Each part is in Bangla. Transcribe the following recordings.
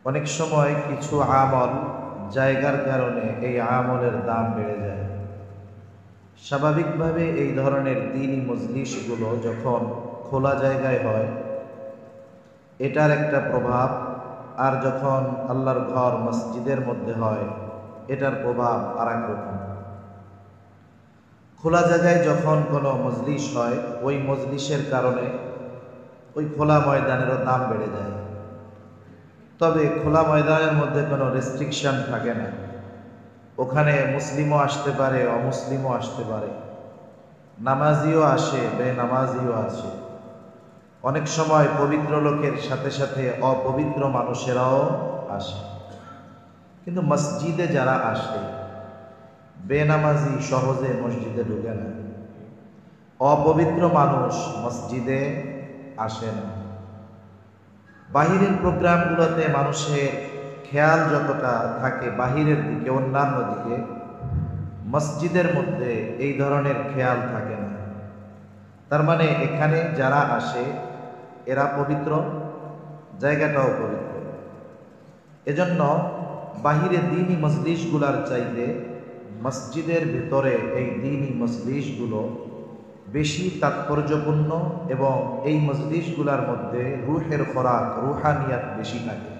অনেক সময় কিছু আমল জায়গার কারণে এই আমলের দাম বেড়ে যায়। স্বাভাবিকভাবে এই ধরনের দ্বীনি মজলিসগুলো যখন খোলা জায়গায় হয় এটার একটা প্রভাব, আর যখন আল্লাহর ঘর মসজিদের মধ্যে হয় এটার প্রভাব আর এক রকম। খোলা জায়গায় যখন কোনো মজলিস হয় ওই মজলিসের কারণে ওই খোলা ময়দানেরও দাম বেড়ে যায়। তবে খোলা ময়দানের মধ্যে কোনো রেস্ট্রিকশন থাকে না, ওখানে মুসলিমও আসতে পারে, অমুসলিমও আসতে পারে, নামাজিও আসে, বেনামাজিও আসে। অনেক সময় পবিত্র লোকের সাথে সাথে অপবিত্র মানুষেরাও আসে। কিন্তু মসজিদে যারা আসে, বেনামাজি সহজে মসজিদে ঢুকে না, অপবিত্র মানুষ মসজিদে আসে না। বাহিরের প্রোগ্রামগুলোতে মানুষের খেয়াল যতটা থাকে বাহিরের দিকে, অন্যান্য দিকে, মসজিদের মধ্যে এই ধরনের খেয়াল থাকে না। তার মানে এখানে যারা আসে এরা পবিত্র, জায়গাটাও পবিত্র। এজন্য বাহিরে দ্বীনি মজলিসগুলার চাইতে মসজিদের ভিতরে এই দ্বীনি মজলিসগুলো বেশি তাৎপর্যপূর্ণ, এবং এই মজলিসগুলার মধ্যে রুহের খোরাক, রুহানিয়াত বেশি থাকে।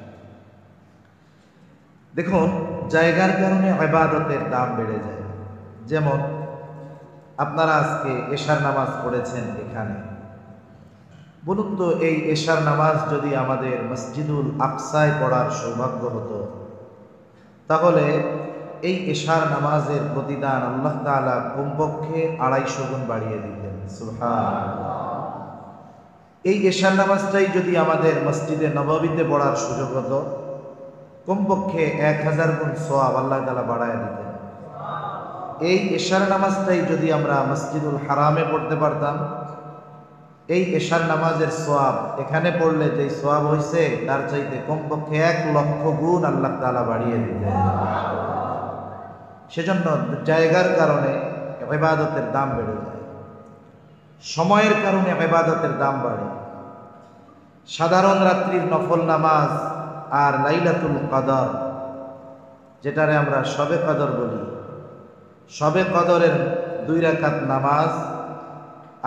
দেখুন, জায়গার কারণে ইবাদতের দাম বেড়ে যায়। যেমন আপনারা আজকে এশার নামাজ পড়েছেন এখানে, বলুন তো এই এশার নামাজ যদি আমাদের মসজিদুল আকসায় পড়ার সৌভাগ্য হতো, তাহলে এই এশার নামাজের প্রতিদান আল্লাহ তাআলা কমপক্ষে 250 গুণ বাড়িয়ে দিতেন। সুবহানাল্লাহ। এই এশার নামাজটাই যদি আমাদের মসজিদে নববীতে পড়ার সুযোগ হতো, কমপক্ষে 1000 গুণ সওয়াব আল্লাহ তাআলা বাড়ায় দিতেন। এই এশার নামাজটাই যদি আমরা মসজিদুল হারামে পড়তে পারতাম, এই এশার নামাজের সওয়াব এখানে পড়লে যে সওয়াব হয়েছে তার চাইতে কমপক্ষে 1,00,000 গুণ আল্লাহ তাআলা বাড়িয়ে দিতেন। সেজন্য জায়গার কারণে ইবাদতের দাম বেড়ে যায়, সময়ের কারণে ইবাদতের দাম বাড়ে। সাধারণ রাত্রির নফল নামাজ আর লাইলাতুল কদর, যেটারে আমরা শবে কদর বলি, শবে কদরের 2 রাকাত নামাজ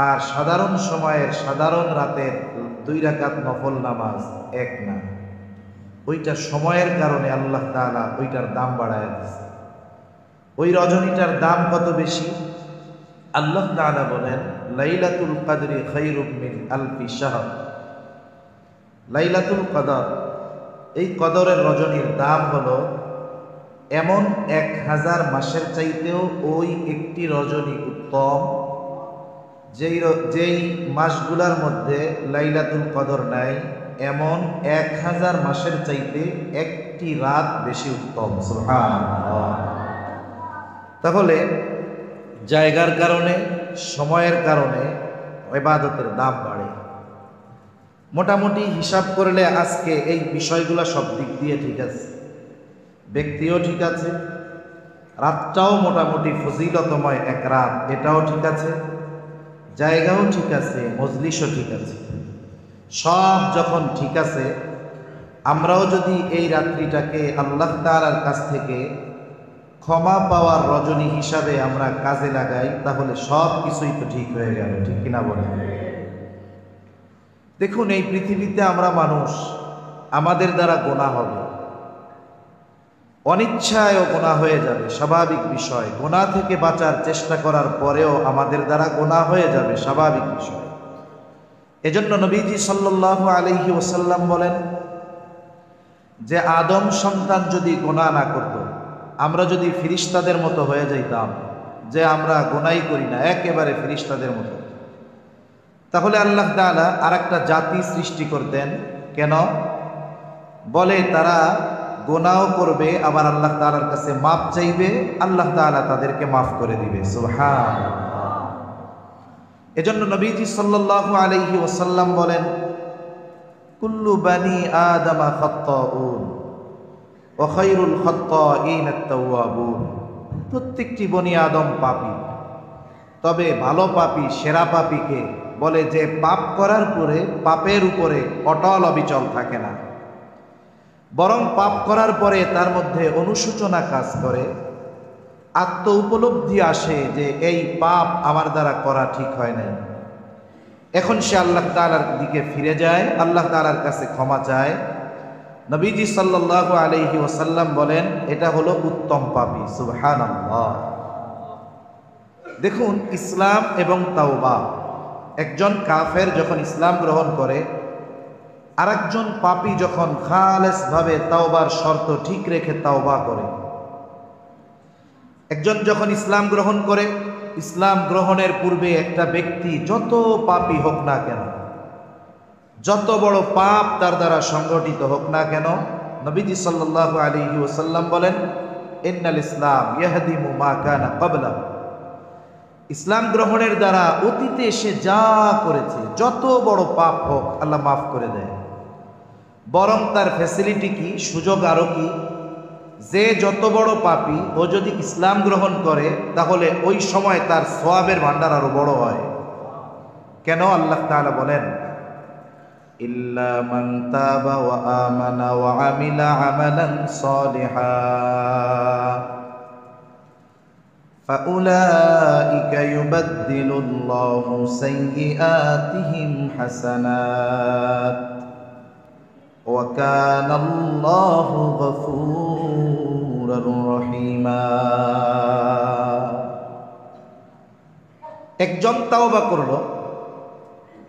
আর সাধারণ সময়ের সাধারণ রাতের 2 রাকাত নফল নামাজ এক না। ওইটা সময়ের কারণে আল্লাহ তাআলা ওইটার দাম বাড়ায় দিয়েছে। ওই রজনীটার দাম কত বেশি? আল্লাহ তাআলা বলেন, লাইলাতুল কদরি খায়রুম মিন আলফি শাহর। লাইলাতুল কদর, এই কদরের রজনীর দাম হলো এমন 1000 মাসের চাইতেও ওই একটি রজনী উত্তম, যেই মাসগুলার মধ্যে লাইলাতুল কদর নাই, এমন 1000 মাসের চাইতে একটি রাত বেশি উত্তম। সুবহানাল্লাহ। তাহলে জায়গার কারণে, সময়ের কারণে ইবাদতের দাম বাড়ে। মোটামুটি হিসাব করলে আজকে এই বিষয়গুলো সব দিক দিয়ে ঠিক আছে, ব্যক্তিও ঠিক আছে, রাতটাও মোটামুটি ফজিলতময় এক রাত, এটাও ঠিক আছে, জায়গাও ঠিক আছে, মজলিসও ঠিক আছে। সব যখন ঠিক আছে, আমরাও যদি এই রাত্রিটাকে আল্লাহ তাআলার কাছ থেকে ক্ষমা পাওয়ার রজনী হিসাবে আমরা কাজে লাগাই, তাহলে সব কিছুই তো ঠিক হয়ে গেল। ঠিক কিনা বলেন? দেখুন, এই পৃথিবীতে আমরা মানুষ, আমাদের দ্বারা গুনাহ হবে, অনিচ্ছায়ও গুনাহ হয়ে যাবে, স্বাভাবিক বিষয়। গুনাহ থেকে বাঁচার চেষ্টা করার পরেও আমাদের দ্বারা গুনাহ হয়ে যাবে, স্বাভাবিক বিষয়। এজন্য নবীজি সাল্লাল্লাহু আলাইহি ওয়াসাল্লাম বলেন যে আদম সন্তান যদি গুনাহ না করত, আমরা যদি ফেরেশতাদের মতো হয়ে যাইতাম, যে আমরা গুনাহই করি না, একেবারে ফেরেশতাদের মতো, তাহলে আল্লাহ তাআলা আরেকটা জাতি সৃষ্টি করতেন। কেন? বলে তারা গুনাহ করবে, আবার আল্লাহ তাআলার কাছে মাফ চাইবে, আল্লাহ তাআলা তাদেরকে মাফ করে দিবে। সুবহানাল্লাহ। এজন্য নবীজি সাল্লাল্লাহু আলাইহি ওয়াসাল্লাম বলেন, কুল্লু বানি আদম খাত্তাউন ওয়া খায়রুল খাত্তাইন আত-তাওয়াবুন। প্রত্যেকটি বনি আদম পাপী, তবে ভালো পাপী, সেরা পাপীকে বলে যে পাপ করার পরে পাপের উপরে অটল অবিচল থাকে না। বরং পাপ করার পরে তার মধ্যে অনুশোচনা কাজ করে, আত্ম উপলব্ধি আসে যে এই পাপ আমার দ্বারা করা ঠিক হয় নাই। এখন সে আল্লাহ তাআলার দিকে ফিরে যায়, আল্লাহ তাআলার কাছে ক্ষমা চায়। নবীজি সাল্লাল্লাহু আলাইহি ওয়াসাল্লাম বলেন এটা হলো উত্তম পাপী। সুবহানাল্লাহ। দেখুন, ইসলাম এবং তাওবা, একজন কাফের যখন ইসলাম গ্রহণ করে, আরেকজন পাপী যখন খালেসভাবে তাওবার শর্ত ঠিক রেখে তাওবা করে। একজন যখন ইসলাম গ্রহণ করে, ইসলাম গ্রহণের পূর্বে একটা ব্যক্তি যত পাপী হোক না কেন, যত বড় পাপ তার দ্বারা সংগঠিত হোক না কেন, নবীজি সাল্লাল্লাহু আলাইহি ওয়াসাল্লাম বলেন ইন্নাল ইসলাম ইয়াহদিমু মা কানা ক্বাবলা। ইসলাম গ্রহণের দ্বারা অতীতে সে যা করেছে যত বড় পাপ হোক আল্লাহ মাফ করে দেয়। বরং তার ফ্যাসিলিটি কি, সুযোগ আরো কি, যে যত বড় পাপী ও যদি ইসলাম গ্রহণ করে তাহলে ওই সময় তার সওয়াবের ভান্ডার আরো বড় হয়। কেন? আল্লাহ তাআলা বলেন ইল্লা মান তাবা ওয়া আমানা ওয়া আমিলা আমালান সালিহা ফাউলাইকা ইউবাদদিলুল্লাহু সাইয়্যাতিহিম হাসানাত ওয়া কানাল্লাহু গফুরুর রহিমা। একজন তাওবা করলো,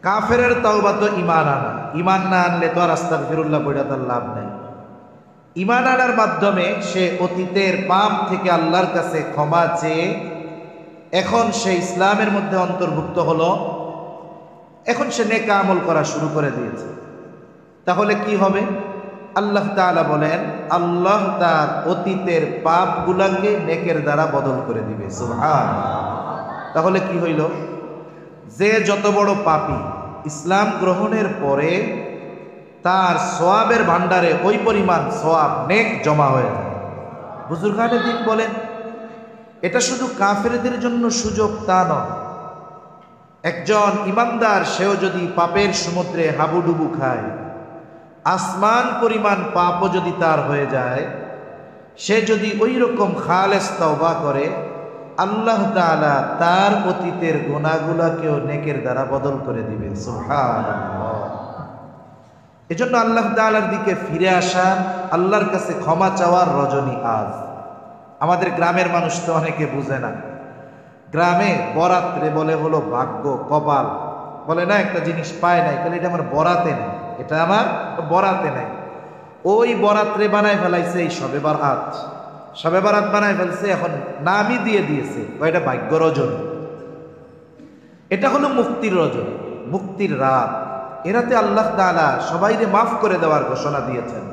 কাফেরের তাওবা তো ঈমান আনা, ঈমান না আনলে তো আর আস্তাগফিরুল্লাহ পড়া তার লাভ নাই। ঈমান আনার মাধ্যমে সে অতীতের পাপ থেকে আল্লাহর কাছে ক্ষমা চেয়ে এখন সে ইসলামের মধ্যে অন্তর্ভুক্ত হলো, এখন সে নেক আমল করা শুরু করে দিয়েছে। তাহলে কি হবে? আল্লাহ তাআলা বলেন আল্লাহ তার অতীতের পাপগুলোকে নেকের দ্বারা বদল করে দিবে। সুবহানাল্লাহ। তাহলে কি হইল? যে যত বড় পাপী ইসলাম গ্রহণের পরে তার সওয়াবের ভান্ডারে ওই পরিমাণ সওয়াব নেক জমা হয়ে যায়। বুজুর্গানে দিন বলেন এটা শুধু কাফেরদের জন্য সুযোগ তা নয়। একজন ইমানদার সেও যদি পাপের সমুদ্রে হাবুডুবু খায়, আসমান পরিমাণ পাপও যদি তার হয়ে যায়, সে যদি ওই রকম খালেস তাওবা করে, আল্লাহ তাআলা তার অতীতের গুনাহগুলোকেও নেকের দ্বারা বদল করে দিবে। সুবহানাল্লাহ। এজন্য আল্লাহ তাআলার দিকে ফিরে আসা, আল্লাহর কাছে ক্ষমা চাওয়ার রজনী আজ। আমাদের গ্রামের মানুষ তো অনেকে বুঝে না, গ্রামে বরাতে বলে হলো ভাগ্য, কপাল, বলে না একটা জিনিস পায় নাই, তাহলে এটা আমার বরাতে নেই, এটা আমার বরাতে নেই। ওই বরাত্রে বানায় ফেলাইছে এই শবে বারাত, শবে বারাত বানায় ফেলছে, এখন নামই দিয়ে দিয়েছে এটা ভাগ্য রজনী। এটা হলো মুক্তির রজনী, মুক্তির রাত। এরাতে আল্লাহ তাআলা সবাইকে মাফ করে দেওয়ার ঘোষণা দিয়েছেন।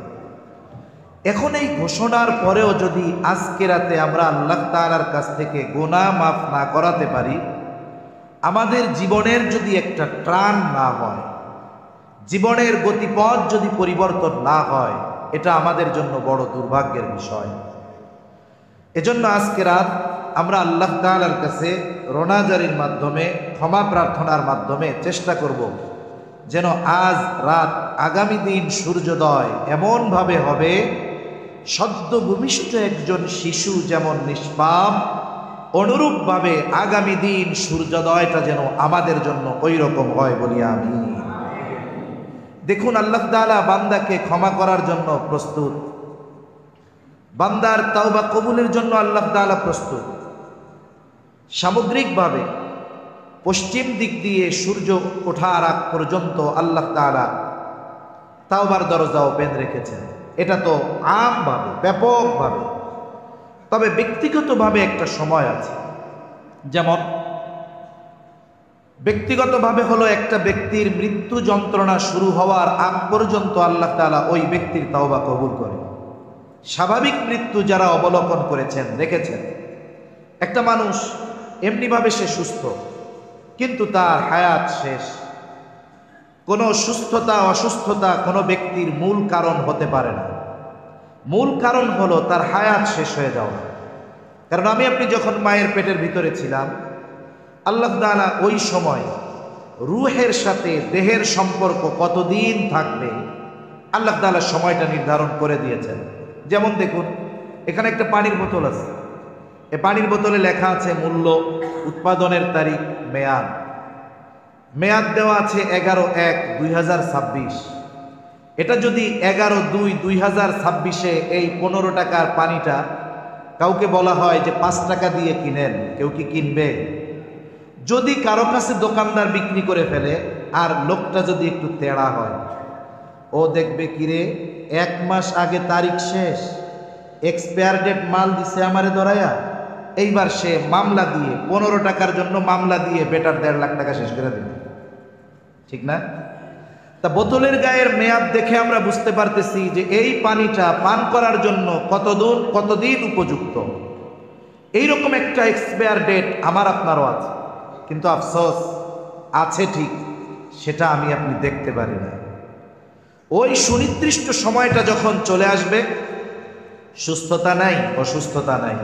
এখন এই ঘোষণার পরেও যদি আজকে রাতে আমরা আল্লাহ তাআলার কাছ থেকে গুনাহ মাফ না করাতে পারি, আমাদের জীবনের যদি একটা ত্রাণ না হয়, জীবনের গতিপথ যদি পরিবর্তন না হয়, এটা আমাদের জন্য বড় দুর্ভাগ্যের বিষয়। এজন্য আজকে রাত আমরা আল্লাহ তাআলার কাছে রোনাজারির মাধ্যমে, ক্ষমা প্রার্থনার মাধ্যমে চেষ্টা করব যেন আজ রাত আগামী দিন সূর্যোদয় এমনভাবে হবে, সদ্য ভূমিষ্ঠ একজন শিশু যেমন নিষ্পাপ, অনুরূপভাবে আগামী দিন সূর্যোদয়টা যেন আমাদের জন্য ওই রকম হয় বলি আমিন। দেখুন আল্লাহ তাআলা বান্দাকে ক্ষমা করার জন্য প্রস্তুত, বান্দার তাওবা কবুলের জন্য আল্লাহ তাআলা প্রস্তুত। সামগ্রিকভাবে পশ্চিম দিক দিয়ে সূর্য ওঠার আগ পর্যন্ত আল্লাহ তাআলা তাওবার দরজা ওপেন রেখেছেন। এটা তো আমভাবে, ব্যাপকভাবে। তবে ব্যক্তিগতভাবে একটা সময় আছে, যেমন ব্যক্তিগতভাবে হলো একটা ব্যক্তির মৃত্যু যন্ত্রণা শুরু হওয়ার আগ পর্যন্ত আল্লাহ তাআলা ওই ব্যক্তির তাওবা কবুল করে। স্বাভাবিক মৃত্যু যারা অবলোকন করেছেন, দেখেছেন একটা মানুষ এমনিভাবে সে সুস্থ, কিন্তু তার হায়াত শেষ। কোনো সুস্থতা অসুস্থতা কোনো ব্যক্তির মূল কারণ হতে পারে না। মূল কারণ হলো তার হায়াত শেষ হয়ে যাওয়া। কারণ আমি আপনি যখন মায়ের পেটের ভিতরে ছিলাম, আল্লাহ তাআলা ওই সময় রূহের সাথে দেহের সম্পর্ক কতদিন থাকবে আল্লাহ তাআলা সময়টা নির্ধারণ করে দিয়েছেন। যেমন দেখুন, এখানে একটা পানির বোতল আছে, এই পানির বোতলে লেখা আছে মূল্য, উৎপাদনের তারিখ, মেয়াদ। মেয়াদ দেওয়া আছে 11/1/2026। এটা যদি 11/2/2026 এই 15 টাকার পানিটা কাউকে বলা হয় যে 5 টাকা দিয়ে কিনেন, কেউ কি কিনবে? যদি কারো কাছে দোকানদার বিক্রি করে ফেলে আর লোকটা যদি একটু তেড়া হয়, ও দেখবে কিরে 1 মাস আগে তারিখ শেষ, এক্সপায়ার ডেট মাল দিছে আমারে ধরাইয়া, এইবার সে মামলা দিয়ে 15 টাকার জন্য মামলা দিয়ে বেটার 1.5 লাখ টাকা শেষ করে দিবে, ঠিক না? তা বোতলের গায়ের মেয়াদ দেখে আমরা বুঝতে পারতেছি যে এই পানিটা পান করার জন্য কতদিন উপযুক্ত। এইরকম একটা এক্সপায়ার ডেট আমার আপনারও আছে, কিন্তু আফসোস আছে ঠিক, সেটা আমি আপনি দেখতে পারি না। ওই সুনির্দিষ্ট সময়টা যখন চলে আসবে, সুস্থতা নাই, অসুস্থতা নাই,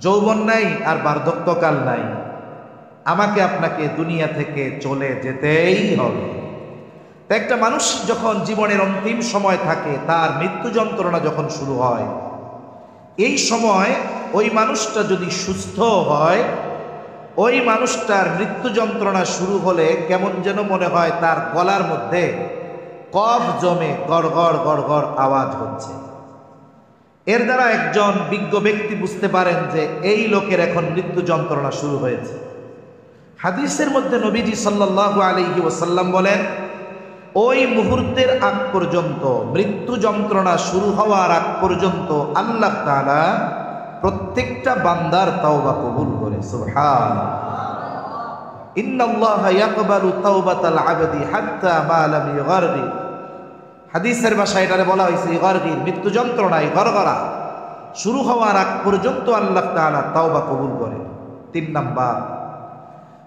যৌবন নাই আর বার্ধক্যকাল নাই, আমাকে আপনাকে দুনিয়া থেকে চলে যেতেই হবে। তা একটা মানুষ যখন জীবনের অন্তিম সময় থাকে, তার মৃত্যু যন্ত্রণা যখন শুরু হয়, এই সময় ওই মানুষটা যদি সুস্থ হয়, ওই মানুষটার মৃত্যু যন্ত্রণা শুরু হলে কেমন যেন মনে হয় তার গলার মধ্যে কফ জমে গড়গড় গড়গড় আওয়াজ হচ্ছে। এর দ্বারা একজন বিজ্ঞ ব্যক্তি বুঝতে পারেন যে এই লোকের এখন মৃত্যু যন্ত্রণা শুরু হয়েছে। হাদিসের মধ্যে নবীজি সাল্লাল্লাহু আলাইহি ওয়াসাল্লাম বলেন, ওই মুহূর্তের আগ পর্যন্ত, মৃত্যু যন্ত্রণা শুরু হওয়ার আগ পর্যন্ত আল্লাহ তাআলা প্রত্যেকটা বান্দার তাওবা কবুল করে। সুবহানাল্লাহ। ইন্নাল্লাহা ইয়াকবালু তাওবাতাল আবদি হাত্তা মা লাম ইগরগি। হাদিসের ভাষায় এটারে বলা হয়েছে ইগরগি, মৃত্যু যন্ত্রণায় গড়গড়া শুরু হওয়ার আগ পর্যন্ত আল্লাহ তাআলা তাওবা কবুল করে। 3 নাম্বার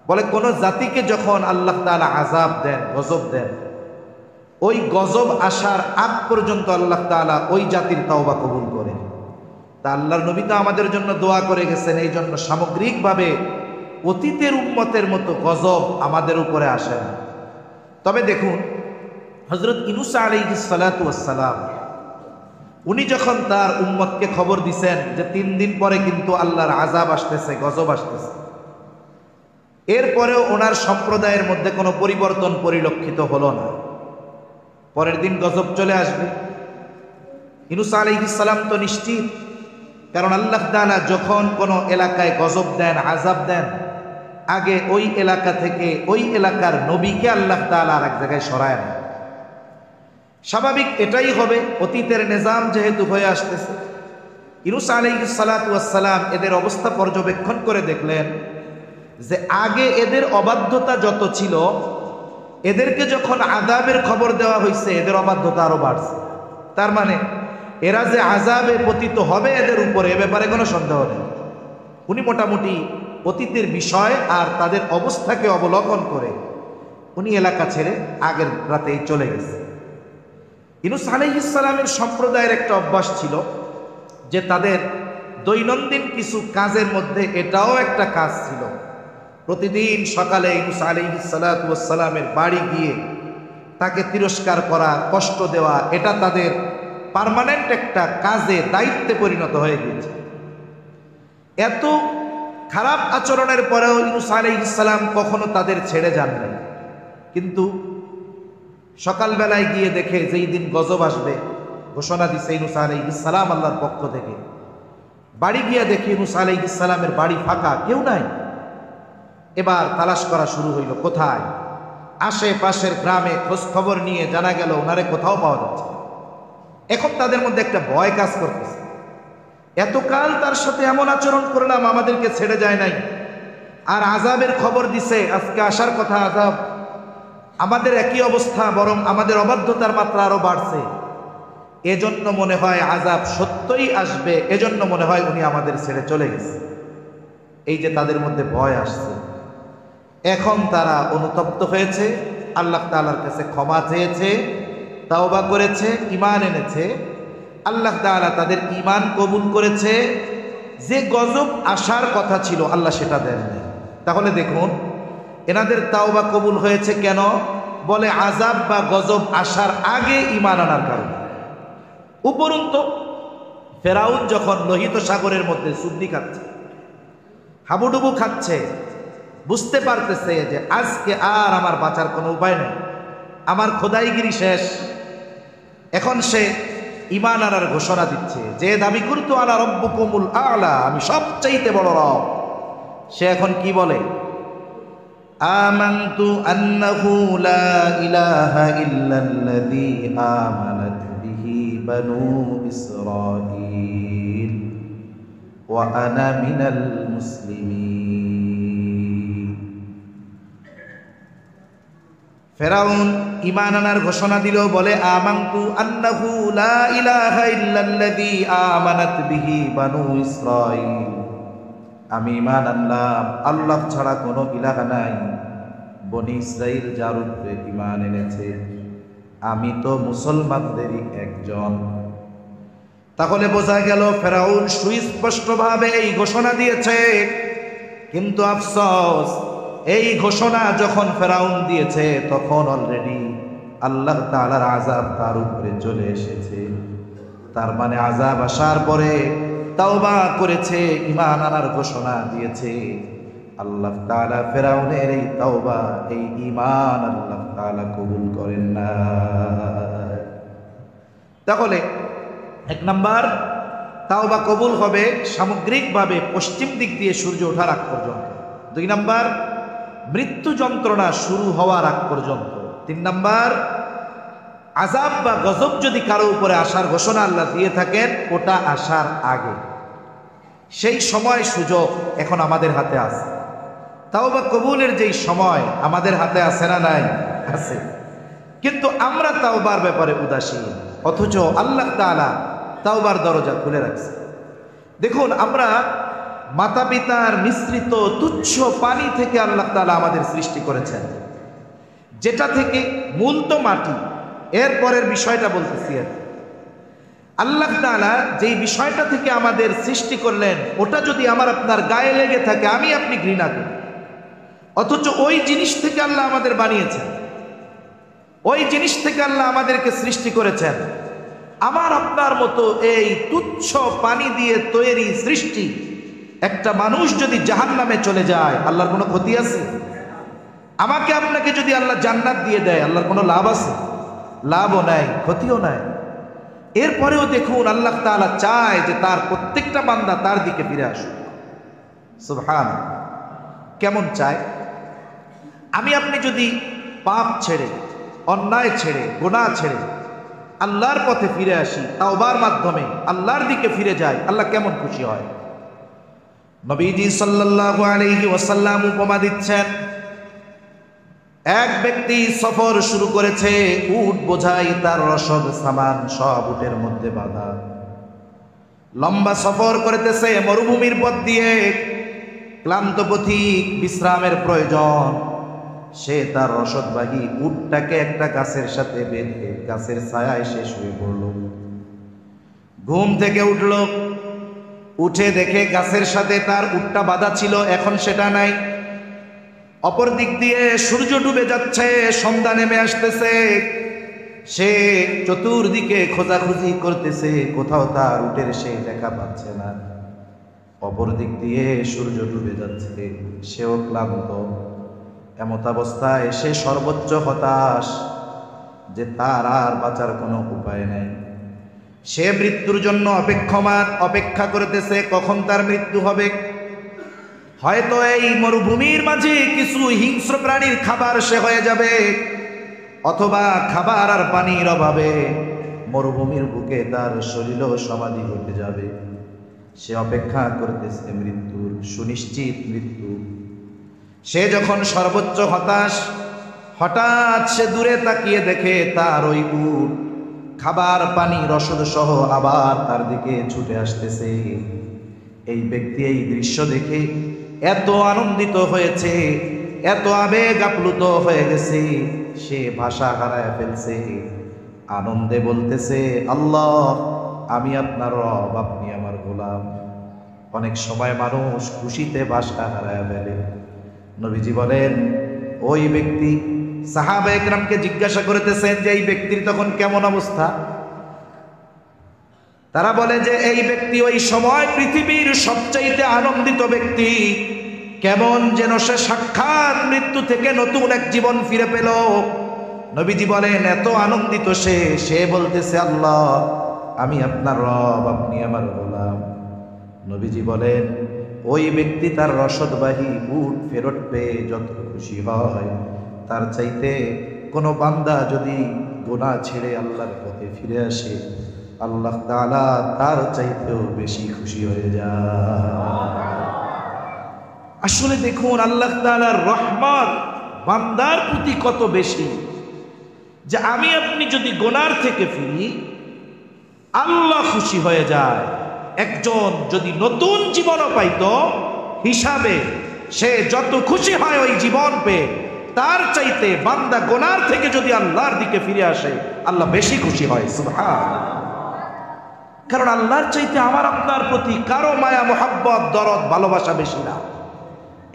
বলে, কোন জাতিকে যখন আল্লাহ তাআলা আযাব দেন, গজব দেন, ওই গজব আসার আগ পর্যন্ত আল্লাহ তাআলা ওই জাতির তাওবা কবুল করে। তা আল্লাহর নবী তো আমাদের জন্য দোয়া করে গেছেন, এই জন্য সামগ্রিকভাবে অতীতের উম্মতের মতো গজব আমাদের উপরে আসে না। তবে দেখুন, হযরত ইউনূস আলাইহিস সালাতু ওয়াস সালাম, উনি যখন তার উম্মতকে খবর দিছেন যে 3 দিন পরে কিন্তু আল্লাহর আযাব আসতেছে, গজব আসতেছে, এরপরেও ওনার সম্প্রদায়ের মধ্যে কোনো পরিবর্তন পরিলক্ষিত হলো না। পরের দিন গজব চলে আসবে। ইউনূস আলাইহিস সালাম তো নিশ্চিত, কারণ আল্লাহ তাআলা যখন কোনো এলাকায় গজব দেন, আযাব দেন, আগে ওই এলাকা থেকে ওই এলাকার নবীকে আল্লাহ তাআলা আরেক জায়গায় সরায় না। স্বাভাবিক এটাই হবে, অতীতের নিজাম যেহেতু হয়ে আসতেছে। ইউনূস আলাইহিস সালাতু ওয়াস সালাম এদের অবস্থা পর্যবেক্ষণ করে দেখলেন যে আগে এদের অবাধ্যতা যত ছিল, এদেরকে যখন আযাবের খবর দেওয়া হয়েছে, এদের অবাধ্যতা আরো বাড়ছে। তার মানে এরা যে আযাবে পতিত হবে এদের উপরে, এ ব্যাপারে কোনো সন্দেহ নেই। উনি মোটামুটি অতীতের বিষয় আর তাদের অবস্থাকে অবলোকন করে উনি এলাকা ছেড়ে আগের রাতেই চলে গেছে। ইউনূস আলাইহিস সালামের সম্প্রদায়ের একটা অভ্যাস ছিল যে তাদের দৈনন্দিন কিছু কাজের মধ্যে এটাও একটা কাজ ছিল, প্রতিদিন সকালে ইউনূস আলাইহিস সালাতু ওয়াস সালামের বাড়ি গিয়ে তাকে তিরস্কার করা, কষ্ট দেওয়া, এটা তাদের পার্মানেন্ট একটা কাজে, দায়িত্বে পরিণত হয়ে গিয়েছে। এত খারাপ আচরণের পরেও ইউনূস আলাইহিস সালাম কখনো তাদের ছেড়ে যান নাই। কিন্তু সকালবেলায় গিয়ে দেখে যেই দিন গজব আসবে ঘোষণা দিছে ইউনূস আলাইহিস সালাম আল্লাহর পক্ষ থেকে, বাড়ি গিয়ে দেখে ইউনূস আলাইহিস সালামের বাড়ি ফাঁকা, কেউ নাই। এবার তালাশ করা শুরু হইল, কোথায়? আশেপাশের গ্রামে খোঁজ খবর নিয়ে জানা গেল ওনারে কোথাও পাওয়া যাচ্ছে না। এখন তাদের মধ্যে একটা ভয় কাজ করতেছে, এতকাল তার সাথে এমন আচরণ করলাম, আমাদেরকে ছেড়ে যায় নাই, আর আযাবের খবর দিছে, আজকে আসার কথা আযাব, আমাদের একই অবস্থা, বরং আমাদের অবাধ্যতার মাত্রা আরো বাড়ছে। এজন্য মনে হয় আযাব সত্যই আসবে, এজন্য মনে হয় উনি আমাদের ছেড়ে চলে গেছে। এই যে তাদের মধ্যে ভয় আসছে, এখন তারা অনুতপ্ত হয়েছে, আল্লাহ তাআলার কাছে ক্ষমা চেয়েছে, তাওবা করেছে, ঈমান এনেছে। আল্লাহ তাআলা তাদের ঈমান কবুল করেছে। যে গজব আসার কথা ছিল আল্লাহ সেটা দেন নাই। তাহলে দেখুন এনাদের তাওবা কবুল হয়েছে কেন? বলে আযাব বা গজব আসার আগে ঈমান আনার কারণে। উপরন্তু ফেরাউন যখন লোহিত সাগরের মধ্যে সুবনি খাচ্ছে, হাবুডুবু খাচ্ছে, বুঝতে পারতেছে যে আজকে আর আমার বাঁচার কোনো উপায় নেই, আমার খোদাইগিরি শেষ। এখন সে ঈমান আনার ঘোষণা দিচ্ছে, যে দাবি করতো আনা রব্বুকুমুল আ'লা, আমি সবচাইতে বড় রব। সে এখন কি বলে? আমানতু আন্নাহু লা ইলাহা ইল্লাল্লাযী আমানাত বিহি বানু ইসরাঈল ওয়া আনা মিনাল মুসলিমিন। ফেরাউন ঈমান আনার ঘোষণা দিল, বলে আমানতু আন্নাহু লা ইলাহা ইল্লাল্লাযী আমানাত বিহি বানু ইসরাঈল, আমি ঈমান আনলাম আল্লাহ ছাড়া কোনো ইলাহা নাই, বনি ইসরাইল যার উপরে ঈমান এনেছে, আমি তো মুসলমানদেরই একজন। তাহলে বোঝা গেল ফেরাউন সুস্পষ্টভাবে এই ঘোষণা দিয়েছে, কিন্তু আফসোস এই ঘোষণা যখন ফেরাউন দিয়েছে তখন অলরেডি আল্লাহ তাআলার আযাব তার উপরে চলে এসেছে। তার মানে আযাব আসার পরে তাওবা করেছে, ঈমান আনার ঘোষণা দিয়েছে। আল্লাহ তাআলা ফেরাউনের এই তাওবা, এই ঈমান আল্লাহ তাআলা কবুল করেন না। তাহলে এক নাম্বার, তাওবা কবুল হবে সামগ্রিকভাবে পশ্চিম দিক দিয়ে সূর্য ওঠার আগ পর্যন্ত। দুই নাম্বার, মৃত্যু যন্ত্রণা শুরু হওয়ার আগ পর্যন্ত। তিন নাম্বার, আযাব বা গজব যদি কারো উপরে আসার ঘোষণা আল্লাহ দিয়ে থাকেন, ওটা আসার আগে, সেই সময় সুযোগ এখন আমাদের হাতে আছে। তাওবা কবুলের যেই সময় আমাদের হাতে আছে না নাই? আছে। কিন্তু আমরা তাওবার ব্যাপারে উদাসীন, অথচ আল্লাহ তাআলা তাওবার দরজা খুলে রাখছে। দেখুন, আমরা মাতা পিতার মিশ্রিত তুচ্ছ পানি থেকে আল্লাহ তাআলা আমাদের সৃষ্টি করেছেন, যেটা থেকে মূল তো মাটি। এরপরের বিষয়টা বলতেছি, আল্লাহ তাআলা যেই বিষয়টা থেকে আমাদের সৃষ্টি করলেন, ওটা যদি আমার আপনার গায়ে লেগে থাকে, আমি আপনি ঘৃণা করি, অথচ ওই জিনিস থেকে আল্লাহ আমাদের বানিয়েছেন, ওই জিনিস থেকে আল্লাহ আমাদেরকে সৃষ্টি করেছেন। আমার আপনার মতো এই তুচ্ছ পানি দিয়ে তৈরি সৃষ্টি একটা মানুষ যদি জাহান্নামে চলে যায়, আল্লাহর কোনো ক্ষতি আছে? আমাকে আপনাকে যদি আল্লাহ জান্নাত দিয়ে দেয়, আল্লাহর কোনো লাভ আছে? লাভও নাই, ক্ষতিও নাই। এরপরেও দেখুন, আল্লাহ তাআলা চায় যে তার প্রত্যেকটা বান্দা তার দিকে ফিরে আসুক। সুবহান! কেমন চায়? আমি আপনি যদি পাপ ছেড়ে, অন্যায় ছেড়ে, গুনাহ ছেড়ে আল্লাহর পথে ফিরে আসি, তাওবার মাধ্যমে আল্লাহর দিকে ফিরে যাই, আল্লাহ কেমন খুশি হয়। নবীজি সাল্লাল্লাহু আলাইহি ওয়াসাল্লাম উপমা দিচ্ছেন, এক ব্যক্তি সফর শুরু করেছে, উট বোঝাই তার রসদ সামান সব উটের মধ্যে বাঁধা, লম্বা সফর করতেছে মরুভূমির পথ দিয়ে, ক্লান্ত পথিক, বিশ্রামের প্রয়োজন। সে তার রসদবাহী উটটাকে একটা গাছের সাথে বেঁধে গাছের ছায়ায় সে শুয়ে পড়ল। ঘুম থেকে উঠল, উঠে দেখে গাছের সাথে তার উটটা বাঁধা ছিল, এখন সেটা নাই। অপর দিক দিয়ে সূর্য ডুবে যাচ্ছে, সন্ধ্যা নেমে আসতেছে। সে চতুর্দিকে খোঁজাখুঁজি করতেছে, কোথাও তার উটের সে দেখা পাচ্ছে না। অপর দিক দিয়ে সূর্য ডুবে যাচ্ছে, সেও ক্লান্ত। এমত অবস্থায় সে সর্বোচ্চ হতাশ যে তার আর বাঁচার কোনো উপায় নেই। সে মৃত্যুর জন্য অপেক্ষা করতেছে, কখন তার মৃত্যু হবে। হয়তো এই মরুভূমির মাঝে কিছু হিংস্র প্রাণীর খাবার সে হয়ে যাবে, অথবা খাবার আর পানির অভাবে মরুভূমির বুকে তার শরীর সমাধি হতে যাবে। সে অপেক্ষা করতেছে মৃত্যুর, সুনিশ্চিত মৃত্যু। সে যখন সর্বোচ্চ হতাশ, হঠাৎ সে দূরে তাকিয়ে দেখে তার ওই উট খাবার পানি রসদ সহ আবার তার দিকে ছুটে আসতেছে। এই ব্যক্তি এই দৃশ্য দেখে এত আনন্দিত হয়েছে, এত আবেগ আপ্লুত হয়ে গেছে, সে ভাষা হারায় ফেলছে। আনন্দে বলতেছে, আল্লাহ, আমি আপনার রব, আপনি আমার গোলাম। অনেক সময় মানুষ খুশিতে ভাষা হারায় ফেলে। নবীজি বলেন, ওই ব্যক্তি সাহাবা একরামকে জিজ্ঞাসা করতেছেন যে এই ব্যক্তির তখন কেমন অবস্থা। তারা বলে যে এই ব্যক্তি ওই সময় পৃথিবীর সবচাইতে আনন্দিত ব্যক্তি, কেমন যেন সে সাক্ষাৎ মৃত্যু থেকে নতুন এক জীবন ফিরে পেল। নবীজি বলেন এত আনন্দিত সে বলতেছে আল্লাহ আমি আপনার রব, আপনি আমার গোলাম। নবীজি বলেন ওই ব্যক্তি তার রসদবাহী উট ফেরত পেয়ে যত খুশি হয়, তার চাইতে কোনো বান্দা যদি গুনাহ ছেড়ে আল্লাহর পথে ফিরে আসে, আল্লাহ তাআলা তার চাইতেও বেশি খুশি হয়ে যায়। আসলে দেখুন আল্লাহ তাআলার রহমত বান্দার প্রতি কত বেশি, যে আমি আপনি যদি গুনার থেকে ফিরি আল্লাহ খুশি হয়ে যায়। একজন যদি নতুন জীবনও পাইতো হিসাবে সে যত খুশি হয় ওই জীবন পেয়ে, তার চাইতে বান্দা গুনার থেকে যদি আল্লাহর দিকে ফিরে আসে আল্লাহ বেশি খুশি হয়। সুবহানাল্লাহ। কারণ আল্লাহর চাইতে আমার আপনার প্রতি কারো মায়া মোহাব্বত দরদ ভালোবাসা বেশি না।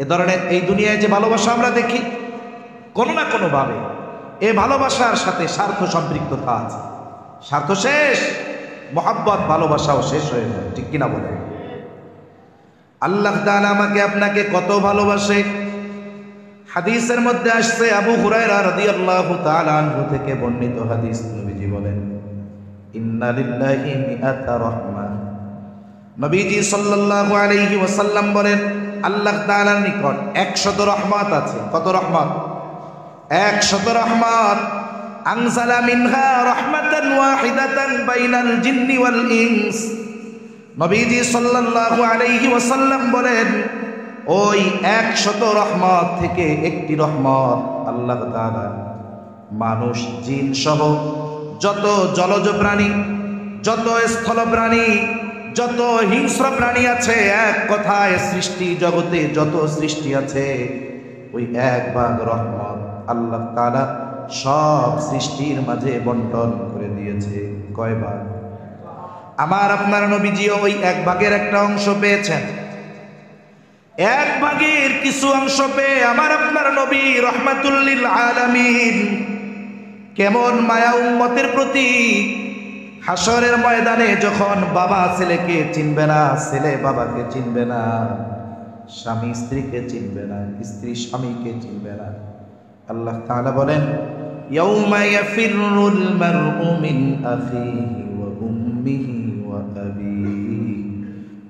এ ধরনের এই দুনিয়ায় যে ভালোবাসা আমরা দেখি, কোনো না কোনো ভাবে এ ভালোবাসার সাথে স্বার্থ সম্পৃক্ততা আছে। স্বার্থ শেষ, মোহাব্বত ভালোবাসাও শেষ হয়ে যায়, ঠিক কিনা বলে? আল্লাহ তাআলা আমাকে আপনাকে কত ভালোবাসে। হাদিসের মধ্যে আসছে, আবু হুরায়রা রাদিয়াল্লাহু তাআলা আনহু থেকে বর্ণিত হাদিস, নবীজি বলেন ইন্না লিল্লাহি মিআতা রাহমা। নবীজি সাল্লাল্লাহু আলাইহি ওয়াসাল্লাম বলেন আল্লাহ তাআলার নিকট 100 রহমত আছে। কত রহমত? 100 রহমত। আনজালা মিনহা রাহমাতান ওয়াহিদাতান বাইনাল জিন্নি ওয়াল ইনস। নবীজি সাল্লাল্লাহু আলাইহি ওয়াসাল্লাম বলেন ওই 100 রহমত থেকে একটি রহমত আল্লাহ তাআলা মানুষ জিন সহ যত জলজ প্রাণী, যত স্থল প্রাণী, যত হিংস্র প্রাণী আছে, এক কথায় সৃষ্টি জগতে যত সৃষ্টি আছে, ওই এক ভাগ রহমত আল্লাহ তাআলা সব সৃষ্টির মাঝে বন্টন করে দিয়েছে। কয় ভাগ? আমার আপনার নবীজিও ওই এক ভাগের একটা অংশ পেয়েছেন। এক ভাগের কিছু অংশ পেয়ে আমার আপনার নবী রহমাতুল লিল আলামিন কেমন মায়া উম্মতের প্রতি। হাসরের ময়দানে যখন বাবা ছেলেকে চিনবে না, ছেলে বাবাকে চিনবে না, স্বামী স্ত্রীকে চিনবে না, স্ত্রী স্বামীকে চিনবে না, আল্লাহ তাআলা বলেন ইয়াউমা ইয়াফিরুল মারউ মিন আখিহি ওয়া উম্মিহি ওয়া আবিহি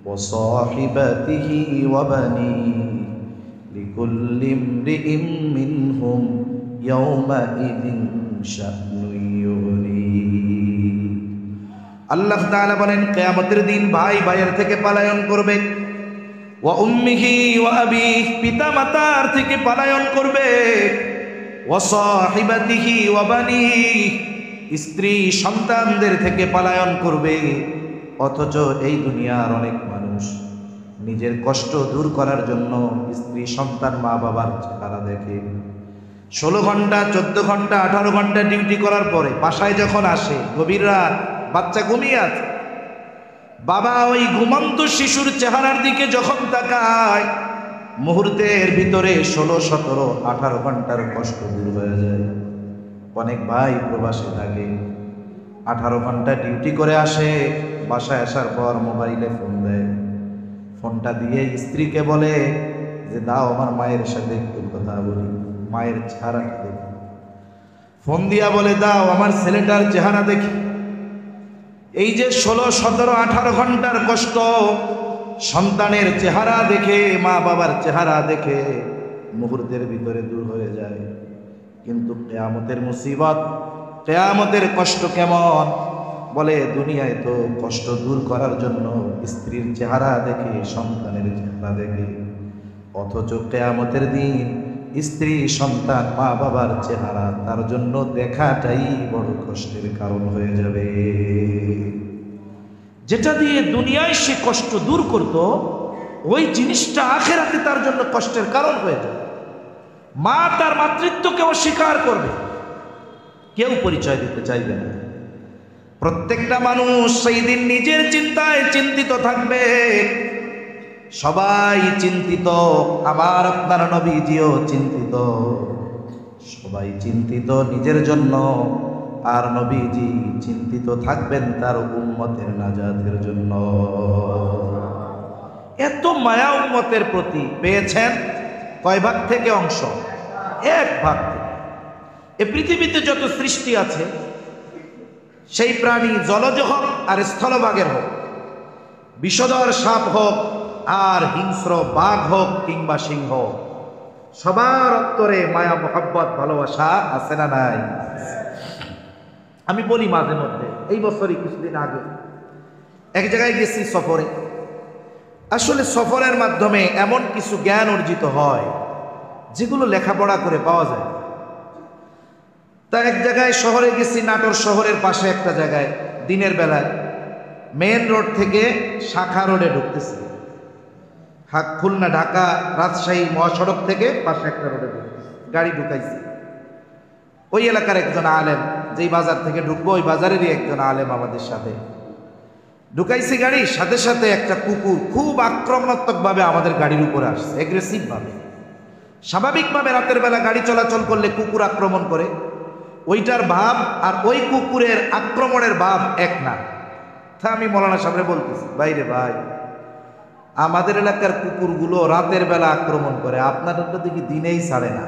ওয়া সাহিবাতিহি ওয়া বানিহি লিকুল্লি ইমরিইম মিনহুম ইয়াউমা ইযিন শা'নুন ইউগনিহি। আল্লাহ তাআলা বলেন কিয়ামতের দিন ভাই ভাইয়ের থেকে পলায়ন করবে, ওয়া উম্মিহি ওয়া আবিহি পিতা মাতার থেকে পলায়ন করবে, ওয়া সাহিবাতিহি ওয়া বানিহি স্ত্রী সন্তানদের থেকে পলায়ন করবে। অথচ এই দুনিয়ার অনেক মানুষ নিজের কষ্ট দূর করার জন্য স্ত্রী সন্তান মা বাবার চেহারা দেখে। 16 ঘন্টা 14 ঘন্টা 18 ঘন্টা ডিউটি করার পরে বাসায় যখন আসে গভীর রাত, বাচ্চা ঘুমিয়ে আছে, বাবা ওই ঘুমন্ত শিশুর চেহারার দিকে যখন তাকায় মুহূর্তের ভিতরে 16, 17, 18 ঘন্টার কষ্ট দূর হয়ে যায়। অনেক ভাই প্রবাসে থাকে, 18 ঘন্টা ডিউটি করে আসে, বাসায় আসার পর মোবাইলে ফোন দেয়, ফোনটা দিয়ে স্ত্রীকে বলে যে দাও আমার মায়ের সাথে একটু কথা বলি, মায়ের চেহারাটা দেখি। ফোন দিয়া বলে দাও আমার ছেলেটার চেহারা দেখি। এই যে 16, 17, 18 ঘন্টার কষ্ট সন্তানের চেহারা দেখে, মা বাবার চেহারা দেখে মুহূর্তের ভিতরে দূর হয়ে যায়। কিন্তু কিয়ামতের মুসিবত, কিয়ামতের কষ্ট কেমন? বলে দুনিয়ায় তো কষ্ট দূর করার জন্য স্ত্রীর চেহারা দেখে, সন্তানের চেহারা দেখে, অথচ কিয়ামতের দিন স্ত্রী সন্তান মা বাবার চেহারা তার জন্য দেখাটাই বড় কষ্টের কারণ হয়ে যাবে। যেটা দিয়ে দুনিয়ায় সে কষ্ট দূর করত, ওই জিনিসটা আখিরাতে তার জন্য কষ্টের কারণ হয়ে যাবে। মা তার মাতৃত্বকে অস্বীকার করবে, কেউ পরিচয় দিতে চাইবে না। প্রত্যেকটা মানুষ সেই দিন নিজের চিন্তায় চিন্তিত থাকবে, সবাই চিন্তিত, আমার আপনার নবীজিও চিন্তিত। সবাই চিন্তিত নিজের জন্য, আর নবীজি চিন্তিত থাকবেন তার উম্মতের নাজাতের জন্য। এত মায়া উম্মতের প্রতি পেয়েছেন কয় ভাগ থেকে অংশ? এক ভাগ থেকে। এ পৃথিবীতে যত সৃষ্টি আছে, সেই প্রাণী জলজ হোক আর স্থলভাগের হোক, বিষধর সাপ হোক আর হিংস্র বাঘ হোক কিংবা সিংহ, সবার অন্তরে মায়া মোহাব্বত ভালোবাসা আছে না নাই? আমি বলি মাঝে মধ্যে, এই বছরই কিছুদিন আগে এক জায়গায় গেছি সফরে। আসলে সফরের মাধ্যমে এমন কিছু জ্ঞান অর্জিত হয় যেগুলো লেখাপড়া করে পাওয়া যায়। তা এক জায়গায় শহরে গেছি, নাটোর শহরের পাশে একটা জায়গায়, দিনের বেলায় মেন রোড থেকে শাখা রোডে ঢুকতেছি, খুলনা ঢাকা রাজশাহী মহাসড়ক থেকে পাশে একটা রোডে গাড়ি ঢুকাইছি। ওই এলাকার একজন আলেম, যেই বাজার থেকে ঢুকবো ওই বাজারেরই একজন আলেম আমাদের সাথে ঢুকাইছি গাড়ি। সাথে সাথে একটা কুকুর খুব আক্রমণাত্মক ভাবে আমাদের গাড়ির উপরে আসছে, এগ্রেসিভ ভাবে। স্বাভাবিকভাবে রাতের বেলা গাড়ি চলাচল করলে কুকুর আক্রমণ করে, ওইটার ভাব আর ওই কুকুরের আক্রমণের ভাব এক না। তা আমি মৌলানা সাহেবরে বলতেছি, ভাইরে ভাই, আমাদের এলাকার কুকুরগুলো রাতের বেলা আক্রমণ করে, আপনাদেরটা দেখি দিনেই ছাড়ে না,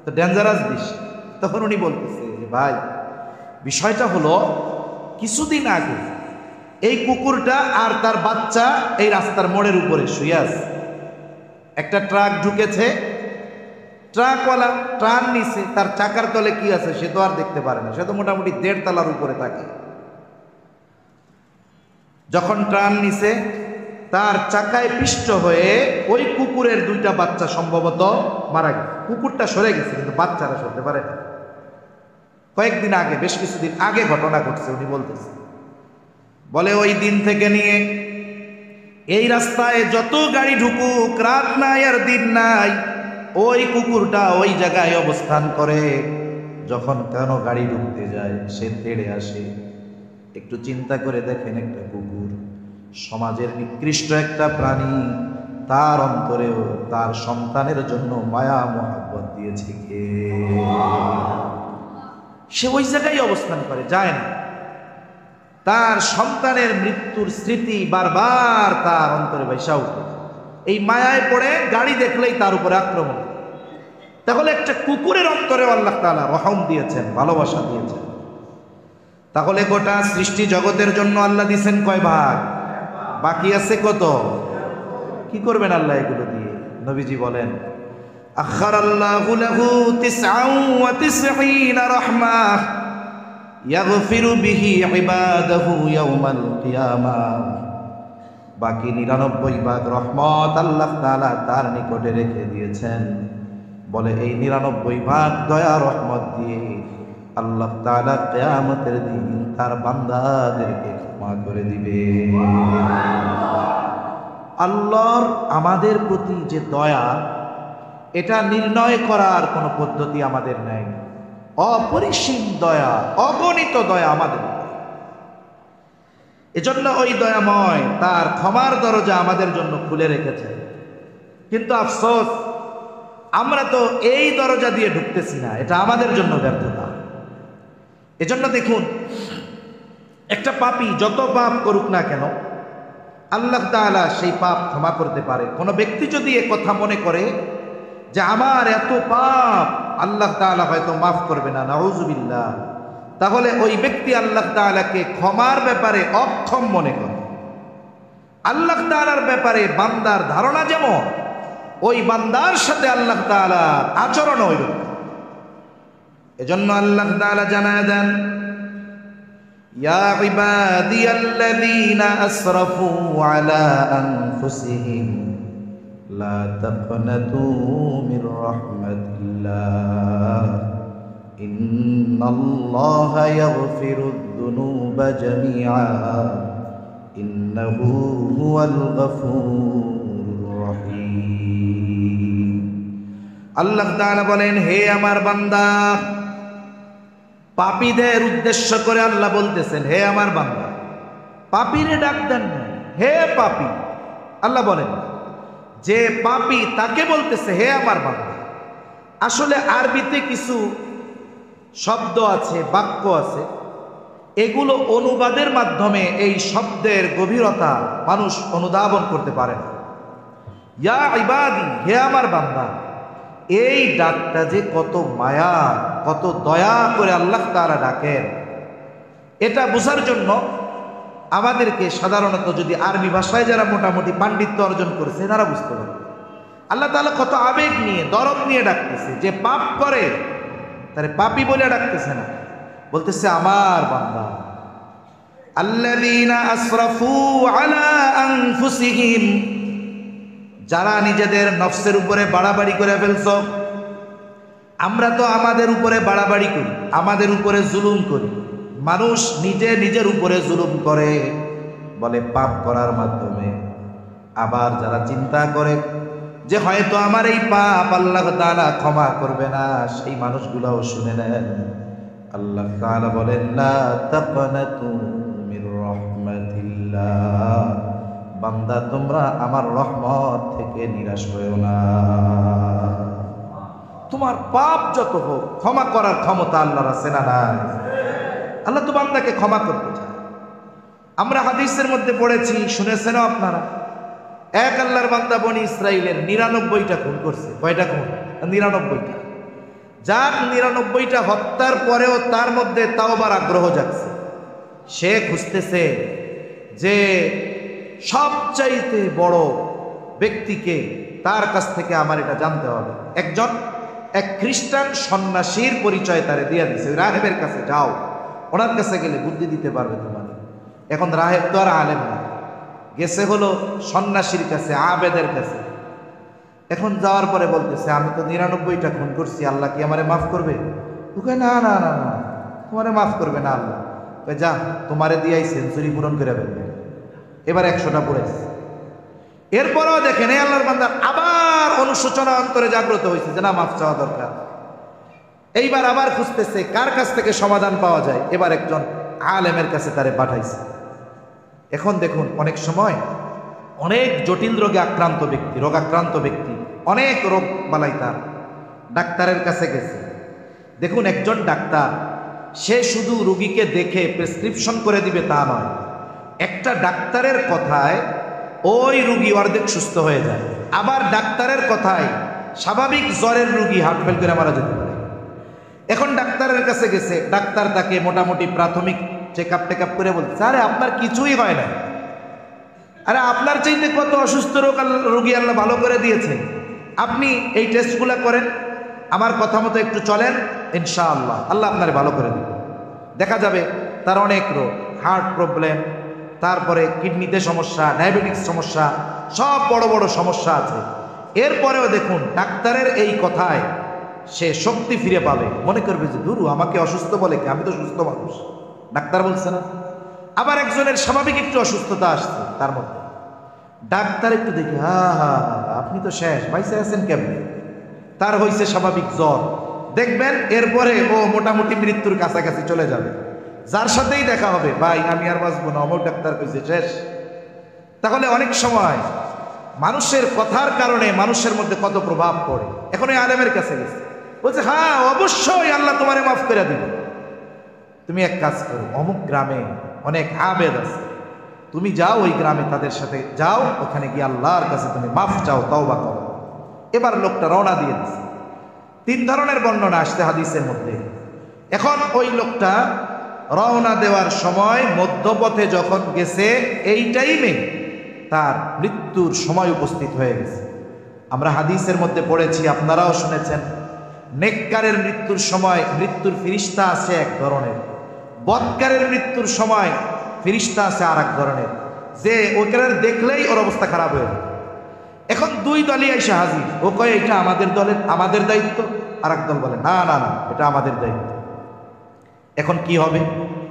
তো ডেঞ্জারাস বেশি। তখন উনি বলতেছে যে ভাই, বিষয়টা হলো কিছুদিন আগে এই কুকুরটা আর তার বাচ্চা এই রাস্তার মোড়ের উপরে শুয়ে আছে। একটা ট্রাক ঢুকেছে, ট্রাকওয়ালা ট্রান নিছে, তার চাকার তলে কি আছে সে তো আর দেখতে পারে না, সে তো মোটামুটি 1.5 তলার উপরে থাকে। যখন ট্রান নিছে, তার চাকায় পিষ্ট হয়ে ওই কুকুরের 2টা বাচ্চা সম্ভবত মারা গেছে। কুকুরটা সরে গেছে কিন্তু বাচ্চারা সরতে পারে না। কয়েকদিন আগে, বেশ কিছুদিন আগে ঘটনা ঘটছে। উনি বলতেছে, বলে ওই দিন থেকে নিয়ে এই রাস্তায় যত গাড়ি ঢুকুক, রাত নাই আর দিন নাই, ওই কুকুরটা ওই জায়গায় অবস্থান করে। যখন কেন গাড়ি ঢুকতে যায় সে তেড়ে আসে। একটু চিন্তা করে দেখেন, একটা কুকুর সমাজের নিকৃষ্ট একটা প্রাণী, তার অন্তরেও তার সন্তানের জন্য মায়া মোহাব্বত দিয়েছে কে? সে ওই জায়গায় অবস্থান করে, যায় না। তার সন্তানের মৃত্যুর স্মৃতি বারবার তার অন্তরে ভাইসা উঠে। এই মায়ায় পড়ে গাড়ি দেখলেই তার উপরে আক্রমণ। তাহলে একটা কুকুরের অন্তরে আল্লাহ তাআলা রহম দিয়েছেন, ভালোবাসা দিয়েছেন। তাহলে গোটা সৃষ্টি জগতের জন্য আল্লাহ দিয়েছেন কয় ভাগ? বাকি আছে কত? কি করবেন আল্লাহ এগুলো দিয়ে? নবীজি বলেন, আখারাল্লাহু লাহু 99 রাহমাহ ইয়াগফিরু বিহি ইবাদাহু ইয়াওমাল কিয়ামাহ। বাকি 99 ভাগ রহমত আল্লাহ তাআলা তার নিকটে রেখে দিয়েছেন। বলে এই 99 ভাগ দয়া রহমত দিয়ে আল্লাহ তাআলা কিয়ামতের দিন তার বান্দাদেরকে ক্ষমা করে দিবে। আল্লাহর আমাদের প্রতি যে দয়া, এটা নির্ণয় করার কোনো পদ্ধতি আমাদের নাই। অপরিসীম দয়া, অগণিত দয়া আমাদের। এজন্য ওই দয়াময় তার ক্ষমার দরজা আমাদের জন্য খুলে রেখেছে। কিন্তু আফসোস, আমরা তো এই দরজা দিয়ে ঢুকতেছি না, এটা আমাদের জন্য ব্যর্থতা। এজন্য দেখুন, একটা পাপী যত পাপ করুক না কেন, আল্লাহ তাআলা সেই পাপ ক্ষমা করতে পারে। কোনো ব্যক্তি যদি এ কথা মনে করে যে আমার এত পাপ আল্লাহ তাআলা হয়তো মাফ করবে না, নাউযুবিল্লাহ, তাহলে ওই ব্যক্তি আল্লাহ তাআলাকে ক্ষমার ব্যাপারে অক্ষম মনে করে। আল্লাহ তাআলার ব্যাপারে বান্দার ধারণা যেমন, ওই বান্দার সাথে আল্লাহ তাআলার আচরণ ওইরকম। এজন্য আল্লাহ তাআলা জানায় দেন, ইয়া ইবাদিয়াল্লাযীনা আসরাফু আলা আনফুসিহিম লা তাকনাতু মির রাহমাতিল্লাহ ইন্নাল্লাহা ইয়াগফিরুদ যুনুবা জামিআ ইন্নাহু হুয়াল গফুরুর রহিম। আল্লাহ তাআলা বলেন, হে আমার বান্দা, পাপীদের উদ্দেশ্য করে আল্লাহ বলতেছেন, হে আমার বান্দা। পাপীরে ডাক দেন না, হে পাপী। আল্লাহ বলেন যে পাপী তাকে বলতেছে হে আমার বান্দা। আসলে আরবিতে কিছু শব্দ আছে, বাক্য আছে, এগুলো অনুবাদের মাধ্যমে এই শব্দের গভীরতা মানুষ অনুধাবন করতে পারে না। ইয়া ইবাদি, হে আমার বান্দা, এই ডাকটা যে কত মায়া, কত দয়া করে আল্লাহ তাআলা ডাকেন, এটা বোঝার জন্য আমাদেরকে সাধারণত যদি আরবি ভাষায় যারা মোটামুটি পাণ্ডিত্য অর্জন করেছে তারা বুঝতে পারে আল্লাহ তাআলা কত আবেগ নিয়ে, দরদ নিয়ে ডাকতেছে। যে পাপ করে তারে পাপী বলে ডাকতেছে না, বলতেছে আমার বান্দা। আল্লাযীনা আসরাফু আলা আনফুসিহিম, যারা নিজেদের নফসের উপরে বাড়াবাড়ি করে ফেলছো। আমরা তো আমাদের উপরে বাড়াবাড়ি করি, আমাদের উপরে জুলুম করি। মানুষ নিজে নিজের উপরে জুলুম করে বলে পাপ করার মাধ্যমে। আবার যারা চিন্তা করে যে হয়তো আমার এই পাপ আল্লাহ তাআলা ক্ষমা করবে না, সেই মানুষগুলোও শুনে নেন আল্লাহ তাআলা বলেন লা তাকনাতু মির রাহমাতিল্লাহ, বান্দা তোমরা আমার রহমত থেকে নিরাশ হয়ো না। তোমার পাপ যত হোক ক্ষমা করার ক্ষমতা আল্লাহর আছে না নাই? আল্লাহ তো বান্দাকে ক্ষমা করতে চায়। আমরা হাদিসের মধ্যে পড়েছি, শুনেছেন আপনারা, এক আল্লাহর বান্দা বনি ইসরাইলের 99টা খুন করছে। কয়টা খুন? 99টা। যার 99টা হত্যার পরেও তার মধ্যে তাওবার আগ্রহ জাগছে। সে খুঁজতেছে যে সবচাইতে বড় ব্যক্তিকে, তার কাছ থেকে আমার এটা জানতে হবে। এক খ্রিস্টান সন্ন্যাসীর পরিচয় তারে দিয়ে দিছে, রাহেবের কাছে যাও, ওনার কাছে গেলে বুদ্ধি দিতে পারবে তোমার। এখন রাহেব তো আর আলেম না, গেছে হলো সন্ন্যাসীর কাছে, আবেদের কাছে। এখন যাওয়ার পরে বলতেছে আমি তো 99টা খুন করছি, আল্লাহ কি আমারে মাফ করবে? ওকে না না না না, তোমারে মাফ করবে না আল্লাহ। যা, তোমারে দিয়াই সেঞ্চুরি পূরণ করে ফেলবে। এবার 100টা পড়েছে। এরপরেও দেখেন এই আল্লাহর বান্দা আবার অনুশোচনা অন্তরে জাগ্রত হয়েছে যে না, মাফ চাওয়া দরকার। এইবার আবার খুঁজতেছে কার কাছ থেকে সমাধান পাওয়া যায়। এবার একজন আলেমের কাছে তারে পাঠাইছে। এখন দেখুন, অনেক সময় অনেক জটিল রোগাক্রান্ত ব্যক্তি, অনেক রোগ বালাই, তার ডাক্তারের কাছে গেছে। দেখুন, একজন ডাক্তার সে শুধু রোগীকে দেখে প্রেসক্রিপশন করে দিবে তা নয়। একটা ডাক্তারের কথায় ওই রোগী অর্ধেক সুস্থ হয়ে যায়, আবার ডাক্তারের কথায় স্বাভাবিক জ্বরের রোগী হার্ট ফেল করে মারা যেতে পারে। এখন ডাক্তারের কাছে গেছে, ডাক্তার তাকে মোটামুটি প্রাথমিক চেক আপ করে বলছে আরে আপনার কিছুই হয় না, আরে আপনার চাইতে কত অসুস্থ রোগী আল্লাহ ভালো করে দিয়েছে, আপনি এই টেস্টগুলো করেন, আমার কথা মতো একটু চলেন, ইনশাআল্লাহ আল্লাহ আপনারে ভালো করে দেবে। দেখা যাবে তার অনেক রোগ, হার্ট প্রবলেম, তারপরে কিডনিতে সমস্যা, ডায়াবেটিক্স সমস্যা, সব বড় বড় সমস্যা আছে। এরপরেও দেখুন ডাক্তারের এই কথায় সে শক্তি ফিরে পাবে, মনে করবে যে দুরু আমাকে অসুস্থ বলে কি, আমি তো সুস্থ মানুষ, ডাক্তার বলছে না। আবার একজনের স্বাভাবিক একটু অসুস্থতা আসছে তার মধ্যে, ডাক্তার একটু দেখে আপনি তো শেষ, বাইসে আছেন কেমন, তার হয়েছে স্বাভাবিক জ্বর, দেখবেন এরপরে ও মোটামুটি মৃত্যুর কাছাকাছি চলে যাবে। যার সাথেই দেখা হবে, ভাই আমি আর বাঁচবো না, অমুক ডাক্তার কইছে শেষ। তাহলে অনেক সময় মানুষের কথার কারণে মানুষের মধ্যে কত প্রভাব পড়ে। এখন এই আলেমের কাছে গেছে, বলছে হ্যাঁ অবশ্যই আল্লাহ তোমারে মাফ করে দিবে। তুমি এক কাজ করো, অমুক গ্রামে অনেক আবেদ আছে, তুমি যাও ওই গ্রামে, তাদের সাথে যাও, ওখানে গিয়ে আল্লাহর কাছে তুমি মাফ চাও, তওবা করো। এবার লোকটা রওনা দিয়ে দিচ্ছে। 3 ধরনের বর্ণনা আসছে হাদিসের মধ্যে। এখন ওই লোকটা রওনা দেওয়ার সময় মধ্যপথে যখন গেছে, এই টাইমে তার মৃত্যুর সময় উপস্থিত হয়ে গেছে। আমরা হাদিসের মধ্যে পড়েছি, আপনারাও শুনেছেন, নেককারের মৃত্যুর সময় মৃত্যুর ফিরিস্তা আছে এক ধরনের, বদকারের মৃত্যুর সময় ফিরিস্তা আছে আর এক ধরনের, যে ওখানে দেখলেই ওর অবস্থা খারাপ হয়ে যায়। এখন 2 দলই এসে হাজির, ও কয় এটা আমাদের দায়িত্ব, আর এক দল বলে না না না এটা আমাদের দায়িত্ব। এখন কি হবে?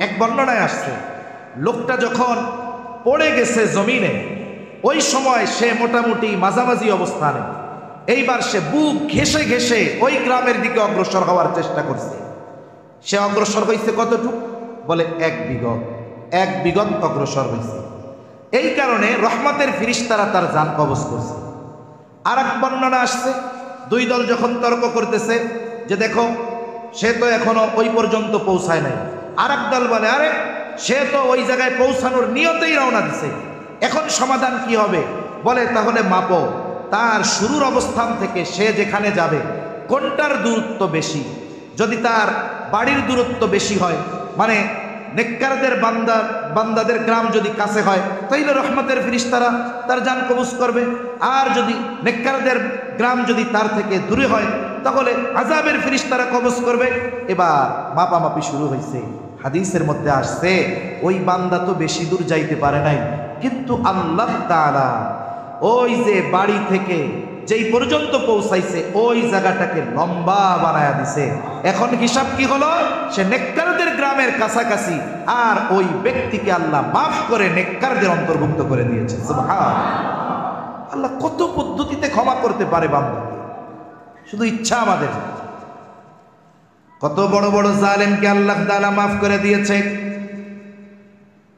এক বর্ণনায় আসছে, লোকটা যখন পড়ে গেছে জমিনে, ওই সময় সে মোটামুটি মাঝামাঝি অবস্থানে, এইবার সে বুক ঘেঁষে ঘেঁষে ওই গ্রামের দিকে অগ্রসর হওয়ার চেষ্টা করছে। সে অগ্রসর হয়েছে কতটুকু? বলে 1 বিগত অগ্রসর হয়েছে। এই কারণে রহমতের ফিরিস্তারা তার জান কবজ করছে। আর এক বর্ণনা আসছে দুই দল যখন তর্ক করতেছে যে দেখো সে তো এখনো ওই পর্যন্ত পৌঁছায় নাই, আর এক দল বলে আরে সে তো ওই জায়গায় পৌঁছানোর নিয়তেই রওনা দিছে, এখন সমাধান কি হবে? বলে তাহলে মাপো তার শুরুর অবস্থান থেকে সে যেখানে যাবে কোনটার দূরত্ব বেশি। যদি তার বাড়ির দূরত্ব বেশি হয়, মানে নেককারদের বান্দাদের গ্রাম যদি কাছে হয়, তাইলে রহমতের ফেরেশতারা তার জান কবজ করবে। আর যদি নেককারদের গ্রাম যদি তার থেকে দূরে হয়, তাহলে আযাবের ফেরেশতারা কবজ করবে। এবার মাপামাপি শুরু হয়েছে। হাদিসের মধ্যে আসছে ওই বান্দা তো বেশি দূর যাইতে পারে নাই, কিন্তু আল্লাহ তাআলা ওই যে বাড়ি থেকে যেই পর্যন্ত পৌঁছাইছে ওই জায়গাটাকে লম্বা বানায়া দিছে। এখন হিসাব কি হলো? সে নেককারদের গ্রামের কাছাকাছি, আর ওই ব্যক্তিকে আল্লাহ মাফ করে নেককারদের অন্তর্ভুক্ত করে দিয়েছে। সুবহানাল্লাহ। আল্লাহ কত পদ্ধতিতে ক্ষমা করতে পারে বান্দাকে, শুধু ইচ্ছা আমাদের। কত বড় বড় জালেমকে আল্লাহ তাআলা মাফ করে দিয়েছে।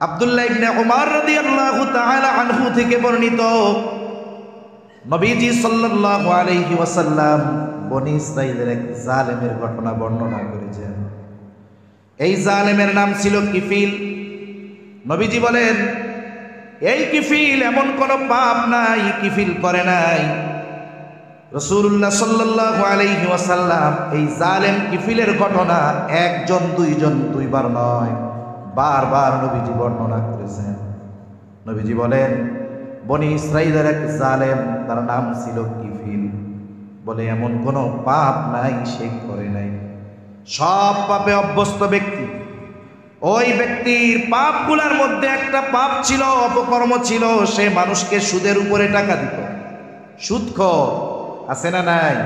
আব্দুল্লাহ ইবনে উমর রাদিয়াল্লাহু তাআলা আনহু থেকে বর্ণিত, নবীজি সাল্লাল্লাহু আলাইহি ওয়াসাল্লাম বনী ইসরাঈলের এক জালেমের ঘটনা বর্ণনা করেছেন। এই জালেমের নাম ছিল কিফিল। নবীজি বলেন এই কিফিল এমন কোন পাপ নাই কিফিল করে নাই। রাসূলুল্লাহ সাল্লাল্লাহু আলাইহি ওয়াসাল্লাম এই জালেম কিফিলের ঘটনা একজন দুইজন দুইবার নয়, বারবার নবীজি বর্ণনা করেছেন। নবীজি বলেন বনী ইসরাঈলের এক জালেম, তার নাম ছিল কিফিল। বলে এমন কোনো পাপ নাই সে করে নাই। সব পাপে অভ্যস্ত ব্যক্তি। ওই ব্যক্তির পাপগুলার মধ্যে একটা পাপ ছিল, অপকর্ম ছিল, সে মানুষকে সুদের উপরে টাকা দিত। সুদখোর আছে না নাই?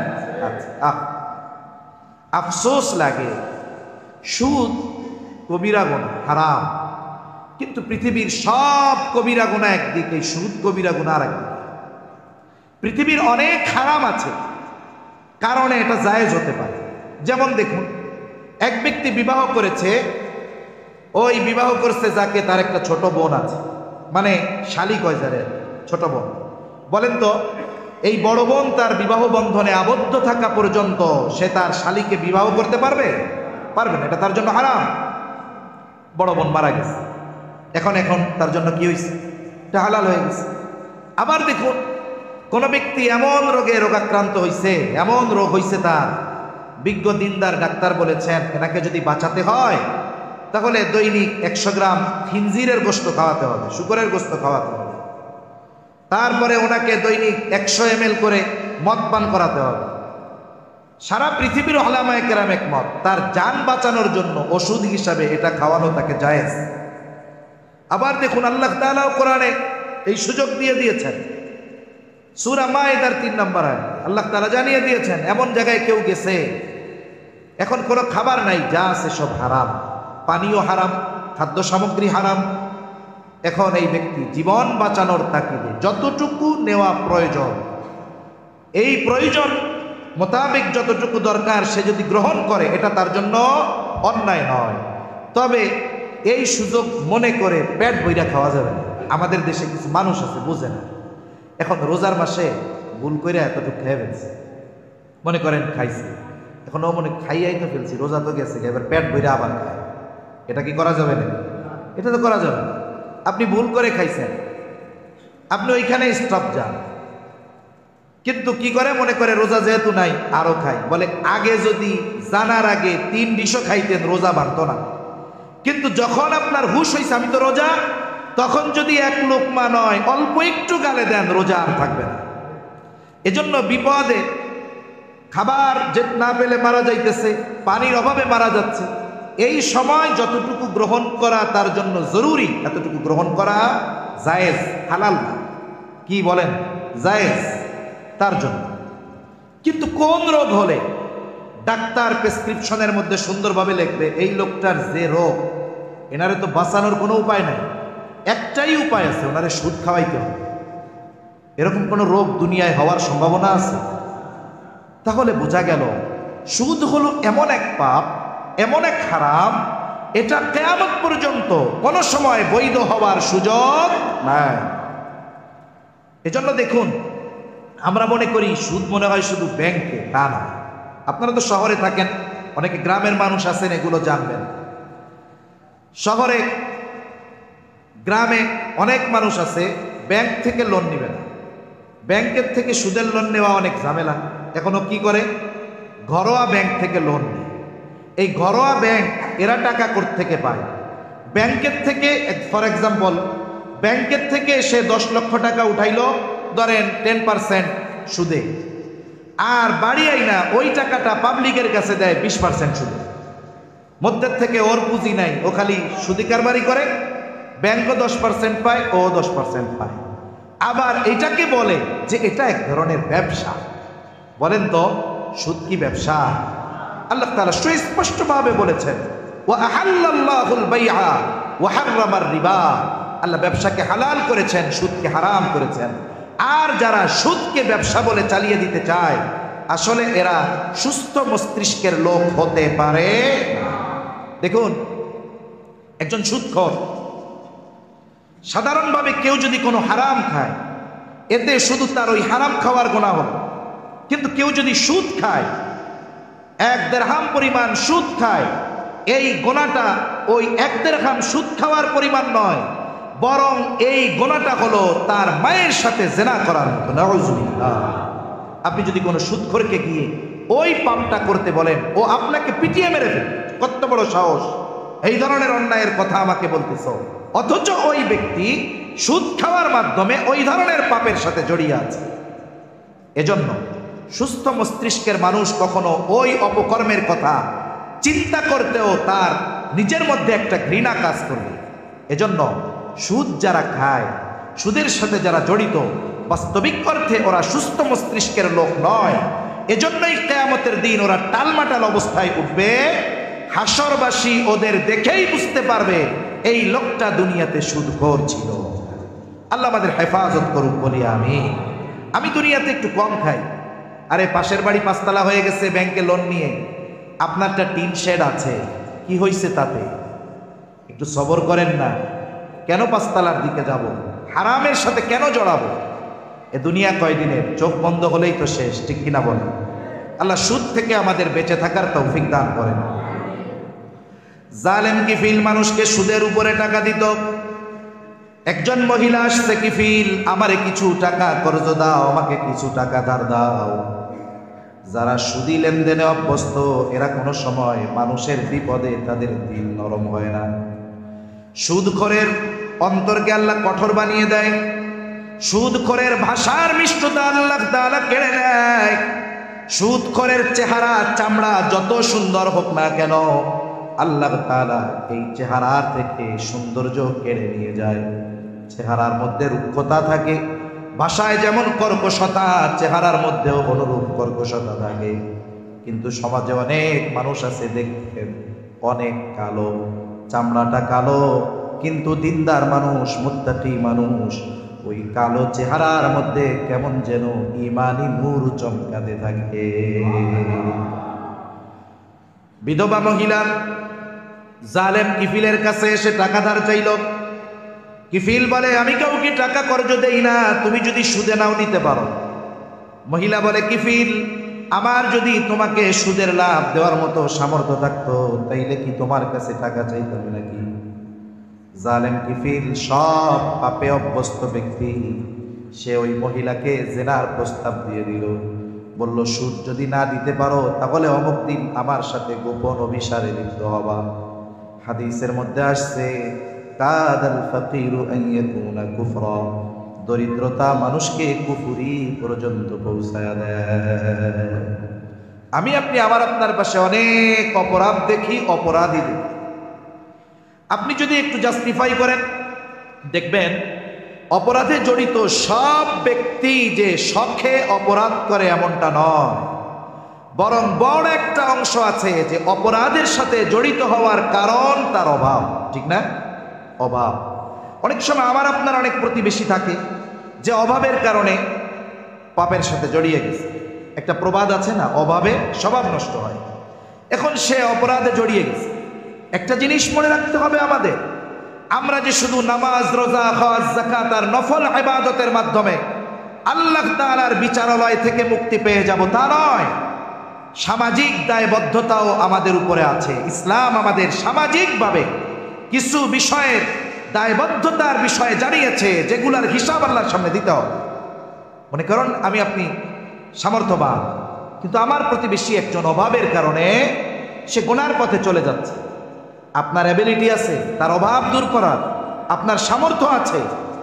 আফসোস লাগে, সুদ কবিরা গুনাহ, হারাম। কিন্তু পৃথিবীর সব কবিরা গুনাহ একদিকে, সুদ কবিরা গুনাহ আরেকদিকে। পৃথিবীর অনেক হারাম আছে, কারণে এটা জায়েজ হতে পারে। যেমন দেখুন, এক ব্যক্তি বিবাহ করেছে, ওই বিবাহ করছে যাকে তার একটা ছোট বোন আছে, মানে শালী কয় যারে, ছোট বোন। বলেন তো এই বড় বোন তার বিবাহ বন্ধনে আবদ্ধ থাকা পর্যন্ত সে তার শালীকে বিবাহ করতে পারবে? পারবে না, এটা তার জন্য হারাম। বড় বোন মারা গেছে, এখন তার জন্য কি হয়েছে? এটা হালাল হয়ে গেছে। আবার দেখুন, কোন ব্যক্তি এমন রোগে রোগাক্রান্ত হয়েছে, এমন রোগ হয়েছে তার, বিজ্ঞ দিনদার ডাক্তার বলেছেন এনাকে যদি বাঁচাতে হয় তাহলে দৈনিক 100 গ্রাম খিনজিরের গোশত খাওয়াতে হবে, শুকরের গোশত খাওয়াতে হবে। তারপরে ওনাকে দৈনিক 100 ml করে মদ পান করাতে হবে। সারা পৃথিবীর উলামায়ে কেরাম একমত, তার জান বাঁচানোর জন্য ওষুধ হিসাবে এটা খাওয়ানো তাকে জায়েজ। আবার দেখুন, আল্লাহ তাআলা কোরআনে এই সুযোগ দিয়ে দিয়েছেন। সূরা মায়েদার 3 নম্বর আয়াত আল্লাহ তাআলা জানিয়ে দিয়েছেন, এমন জায়গায় কেউ গেছে, এখন কোনো খাবার নাই, যা আছে সব হারাম, পানীয় হারাম, খাদ্য সামগ্রী হারাম। এখন এই ব্যক্তি জীবন বাঁচানোর তাগিদে যতটুকু নেওয়া প্রয়োজন, এই প্রয়োজন মোতাবেক যতটুকু দরকার সে যদি গ্রহণ করে, এটা তার জন্য অন্যায় নয়। তবে এই সুযোগ মনে করে পেট বইরা খাওয়া যাবে না। আমাদের দেশে কিছু মানুষ আছে বুঝে না, এখন রোজার মাসে ভুল করে এতটুকু খেয়ে ফেলছে, মনে করেন খাইছে, এখন ও মনে খাইয়াই তো ফেলছি, রোজা তো গেছে, এবার পেট বইরা আবার খায়। এটা কি করা যাবে না? এটা তো করা যাবে না। আপনি ভুল করে খাইছেন, আপনি ওইখানে স্টপ যান, কিন্তু কি করে মনে করে রোজা যেহেতু নাই আরো খাই। বলে আগে যদি জানার আগে 3 ডিশও খাইতেন রোজা ভাঙতো না, কিন্তু যখন আপনার হুশ হয়েছে আমি তো রোজা, তখন যদি 1 লোকমা নয় অল্প একটু গালে দেন, রোজা আর থাকবে না। এজন্য বিপদে খাবার যে না পেলে মারা যাইতেছে, পানির অভাবে মারা যাচ্ছে, এই সময় যতটুকু গ্রহণ করা তার জন্য জরুরি, এতটুকু গ্রহণ করা জায়েজ, হালাল না। কি বলেন? জায়েজ তার জন্য। কিন্তু কোন রোগ হলে ডাক্তার প্রেসক্রিপশনের মধ্যে সুন্দরভাবে লিখবে এই লোকটার যে রোগ, এনারে তো বাঁচানোর কোনো উপায় নাই, একটাই উপায় আছে, ওনারে সুদ খাওয়াইতে হবে। এরকম কোনো রোগ দুনিয়ায় হওয়ার সম্ভাবনা আছে? তাহলে বোঝা গেল সুদ হলো এমন এক পাপ, এমন এক হারাম, এটা কিয়ামত পর্যন্ত কোনো সময় বৈধ হওয়ার সুযোগ নাই। এজন্য দেখুন, আমরা মনে করি সুদ মনে হয় শুধু ব্যাংকে, তা না। আপনারা তো শহরে থাকেন, অনেকে গ্রামের মানুষ আছেন, এগুলো জানবেন। শহরে গ্রামে অনেক মানুষ আছে ব্যাংক থেকে লোন নিবে না, ব্যাংকের থেকে সুদের লোন নেওয়া অনেক ঝামেলা। এখনো কি করে? ঘরোয়া ব্যাংক থেকে লোন নেয়। এই ঘরোয়া ব্যাংক এরা টাকা থেকে পায় ব্যাংকের থেকে। ফর এক্সাম্পল, ব্যাংকের থেকে সে 10 লক্ষ টাকা উঠাইলো, ধরেন 10% সুদে, আর বাড়ি আইনা ওই টাকাটা পাবলিকের কাছে দেয় 20% সুদে। মধ্যে থেকে ওর পুঁজি নাই, ও খালি সুদি কারবারি করে, ব্যাংকও 10% পায়, ও 10% পায়। আবার এটাকে বলে যে এটা এক ধরনের ব্যবসা। বলেন তো, সুদ কি ব্যবসা? আল্লাহ তাআলা সুস্পষ্টভাবে বলেছেন, ওয়া আহাল্লাল্লাহুল বাইআ ওয়া হাররামার রিবা। আল্লাহ ব্যবসাকে হালাল করেছেন, সুদকে হারাম করেছেন। আর যারা সুদকে ব্যবসা বলে চালিয়ে দিতে চায়, আসলে এরা সুস্থ মস্তিষ্কের লোক হতে পারে না। দেখুন, একজন সুদখোর, সাধারণভাবে কেউ যদি কোনো হারাম খায়, এতে শুধু তার ওই হারাম খাওয়ার গুনাহ হলো। কিন্তু কেউ যদি সুদ খায়, 1 দিরহাম পরিমাণ সুদ খায়, এই গোনাটা ওই 1 দিরহাম সুদ খাওয়ার পরিমাণ নয়, বরং এই গোনাটা হলো তার মায়ের সাথে জেনা করার মতো। নাউজুবিল্লাহ। আপনি যদি কোনো সুদখোরকে গিয়ে ওই পাপটা করতে বলেন, ও আপনাকে পিটিয়ে মেরে ফেলবে। কত বড় সাহস! এই ধরনের অন্যায়ের কথা আমাকে বলতেছ, অথচ ওই ব্যক্তি সুদ খাওয়ার মাধ্যমে ওই ধরনের পাপের সাথে জড়িয়ে আছে। এজন্য সুস্থ মস্তিষ্কের মানুষ কখনো ওই অপকর্মের কথা চিন্তা করতেও তার নিজের মধ্যে একটা ঘৃণা কাজ করবে। এজন্য সুদ যারা খায়, সুদের সাথে যারা জড়িত, বাস্তবিক অর্থে ওরা সুস্থ মস্তিষ্কের লোক নয়। এজন্যই কিয়ামতের দিন ওরা টালমাটাল অবস্থায় উঠবে। হাসরবাসী ওদের দেখেই বুঝতে পারবে এই লোকটা দুনিয়াতে সুদখোর ছিল। আল্লাহ আমাদের হেফাজত করুক, বলি আমি দুনিয়াতে একটু কম খাই। আরে পাশের বাড়ি 5 তলা হয়ে গেছে ব্যাংকে লোন নিয়ে, আপনারটা টিন শেড আছে, কি হয়েছে তাতে? একটু সবর করেন না। কেন 5 তলার দিকে যাব? হারামের সাথে কেন জড়াবো? এ দুনিয়া কয়দিনের, চোখ বন্ধ হলেই তো শেষ, ঠিক কিনা বলেন? আল্লাহ সুদ থেকে আমাদের বেঁচে থাকার তৌফিক দান করেন। জালেম কিফিল মানুষকে সুদের উপরে টাকা দিত। একজন মহিলা আসছে, কিফিল, আমারে কিছু টাকা কর্জ দাও, আমাকে কিছু টাকা ধার দাও। যারা সুদি লেনদেনে অভ্যস্ত, এরা কোনো সময় মানুষের বিপদে তাদের দিল নরম হয় না। সুদখোরের অন্তরকে আল্লাহ কঠোর বানিয়ে দেয়। সুদখোরের ভাষার মিষ্টতা আল্লাহ তাআলা কেড়ে নেয়। সুদখোরের চেহারা, চামড়া যত সুন্দর হোক না কেন, আল্লাহ তাআলা এই চেহারা থেকে সৌন্দর্য কেড়ে নিয়ে যায়। চেহারার মধ্যে রুক্ষতা থাকে, ভাষায় যেমন কর্কশতা, চেহারার মধ্যেও অনুরূপ কর্কশতা থাকে। কিন্তু সমাজে অনেক মানুষ আছে, দেখবেন অনেক কালো, চামড়াটা কালো, কিন্তু দিনদার মানুষ, মুত্তাকি মানুষ, ওই কালো চেহারার মধ্যে কেমন যেন ঈমানি নূর চমকাতে থাকে। বিধবা মহিলা জালেম কিফিলের কাছে এসে টাকা ধার চাইল। কিফিল বলে, আমি কাউকে টাকা কর্জ দেই না, তুমি যদি সুদে নাও নিতে পারো। মহিলা বলে, কিফিল, আমার যদি তোমাকে সুদের লাভ দেওয়ার মতো সামর্থ্য থাকতো, তাইলে কি তোমার কাছে টাকা চাইতাম নাকি? জালেম কিফিল সব পাপে অভ্যস্ত ব্যক্তি, সে ওই মহিলাকে জেনার প্রস্তাব দিয়ে দিল। বলল, সুদ যদি না দিতে পারো, তাহলে অমুক দিন আমার সাথে গোপন অভিসারে লিপ্ত হবা। হাদিসের মধ্যে আসছে, কাদাল ফাকিরু আন ইয়াকুনা কুফরা, দরিদ্রতা মানুষকে কুফরি পর্যন্ত পৌঁছায়া দেয়। আমি আপনি আমার আপনার পাশে অনেক অপরাধ দেখি, অপরাধী দেখি। আপনি যদি একটু জাস্টিফাই করেন, দেখবেন অপরাধে জড়িত সব ব্যক্তি যে শখে অপরাধ করে এমনটা নয়, বরং বড় একটা অংশ আছে যে অপরাধের সাথে জড়িত হওয়ার কারণ তার অভাব, ঠিক না? অভাব। অনেক সময় আমার আপনার অনেক প্রতিবেশী থাকে যে অভাবের কারণে পাপের সাথে জড়িয়ে গেছে। একটা প্রবাদ আছে না, অভাবে স্বভাব নষ্ট হয়। এখন সে অপরাধে জড়িয়ে গেছে। একটা জিনিস মনে রাখতে হবে আমাদের, আমরা যে শুধু নামাজ, রোজা, হজ, যাকাত আর নফল ইবাদতের মাধ্যমে আল্লাহ তাআলার বিচারালয় থেকে মুক্তি পেয়ে যাব তা নয়। সামাজিক দায়বদ্ধতাও আমাদের উপরে আছে। ইসলাম আমাদের সামাজিকভাবে কিছু বিষয়ের দায়বদ্ধতার বিষয়ে জানিয়েছে, যেগুলার হিসাব আল্লাহর সামনে দিতে হবে। মনে করুন আমি আপনি সামর্থ্যবান, কিন্তু আমার প্রতিবেশী একজন অভাবের কারণে সে গুনার পথে চলে যাচ্ছে। আপনার অ্যাবিলিটি আছে তার অভাব দূর করার, আপনার সামর্থ্য আছে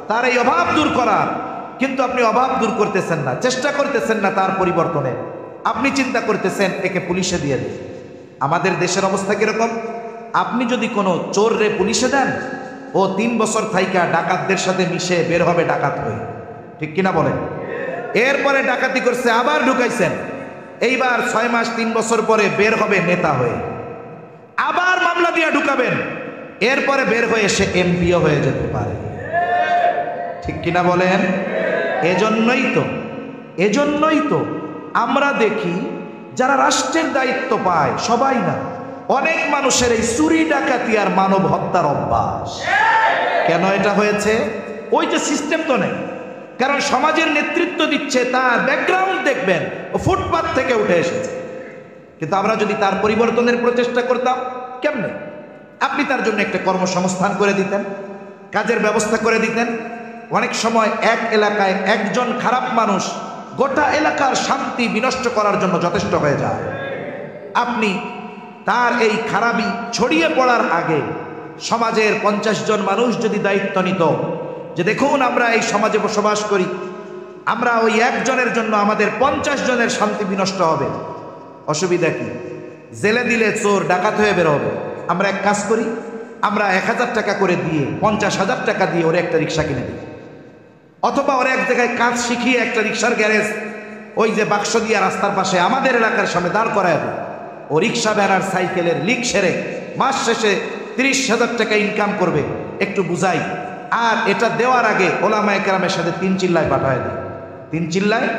তার এই অভাব দূর করার, কিন্তু আপনি অভাব দূর করতেছেন না, চেষ্টা করতেছেন না তার পরিবর্তনে। আপনি চিন্তা করতেছেন একে পুলিশে দিয়ে দিন। আমাদের দেশের অবস্থা কিরকম? আপনি যদি কোনো চোররে পুলিশে দেন, ও 3 বছর থাইকা ডাকাতদের সাথে মিশে বের হবে ডাকাত হয়ে, ঠিক কিনা বলেন? এরপরে ডাকাতি করছে, আবার ঢুকাইছেন, এইবার 6 মাস 3 বছর পরে বের হবে নেতা হয়ে, আবার মামলা দিয়ে ঢুকাবেন, এরপরে বের হয়ে সে এমপিও হয়ে যেতে পারে, ঠিক কিনা বলেন? এজন্যই তো আমরা দেখি যারা রাষ্ট্রের দায়িত্ব পায়, সবাই না, অনেক মানুষের এই চুরি ডাকাতি আর মানব হত্যার অভ্যাস। কেন এটা হয়েছে? ওই যে সিস্টেম তো নেই। কারণ সমাজের নেতৃত্ব দিচ্ছে, তার ব্যাকগ্রাউন্ড দেখবেন ও ফুটপাত থেকে উঠে এসেছে। কিন্তু আমরা যদি তার পরিবর্তনের প্রচেষ্টা করতাম, কেমনে? আপনি তার জন্য একটা কর্মসংস্থান করে দিতেন, কাজের ব্যবস্থা করে দিতেন। অনেক সময় এক এলাকায় একজন খারাপ মানুষ গোটা এলাকার শান্তি বিনষ্ট করার জন্য যথেষ্ট হয়ে যায়। আপনি তার এই খারাপি ছড়িয়ে পড়ার আগে সমাজের 50 জন মানুষ যদি দায়িত্ব নিত, যে দেখুন আমরা এই সমাজে বসবাস করি, আমরা ওই একজনের জন্য আমাদের 50 জনের শান্তি বিনষ্ট হবে, অসুবিধা কি? জেলে দিলে চোর ডাকাত হয়ে বের হবে। আমরা এক কাজ করি, আমরা 1000 টাকা করে দিয়ে 50,000 টাকা দিয়ে ওরে একটা রিক্সা কিনে দিই, অথবা ওরে এক জায়গায় কাজ শিখিয়ে একটা রিক্সার গ্যারেজ ওই যে বাক্স দিয়া রাস্তার পাশে আমাদের এলাকার সামনে দাঁড় করায় দেয়। ও রিক্সা ভ্যান আর সাইকেলের লিক সেরে মাস শেষে 30,000 টাকা ইনকাম করবে, একটু বুঝাই। আর এটা দেওয়ার আগে ওলামা একরামের সাথে 3 চিল্লায় পাঠায় দেয়। 3 চিল্লায়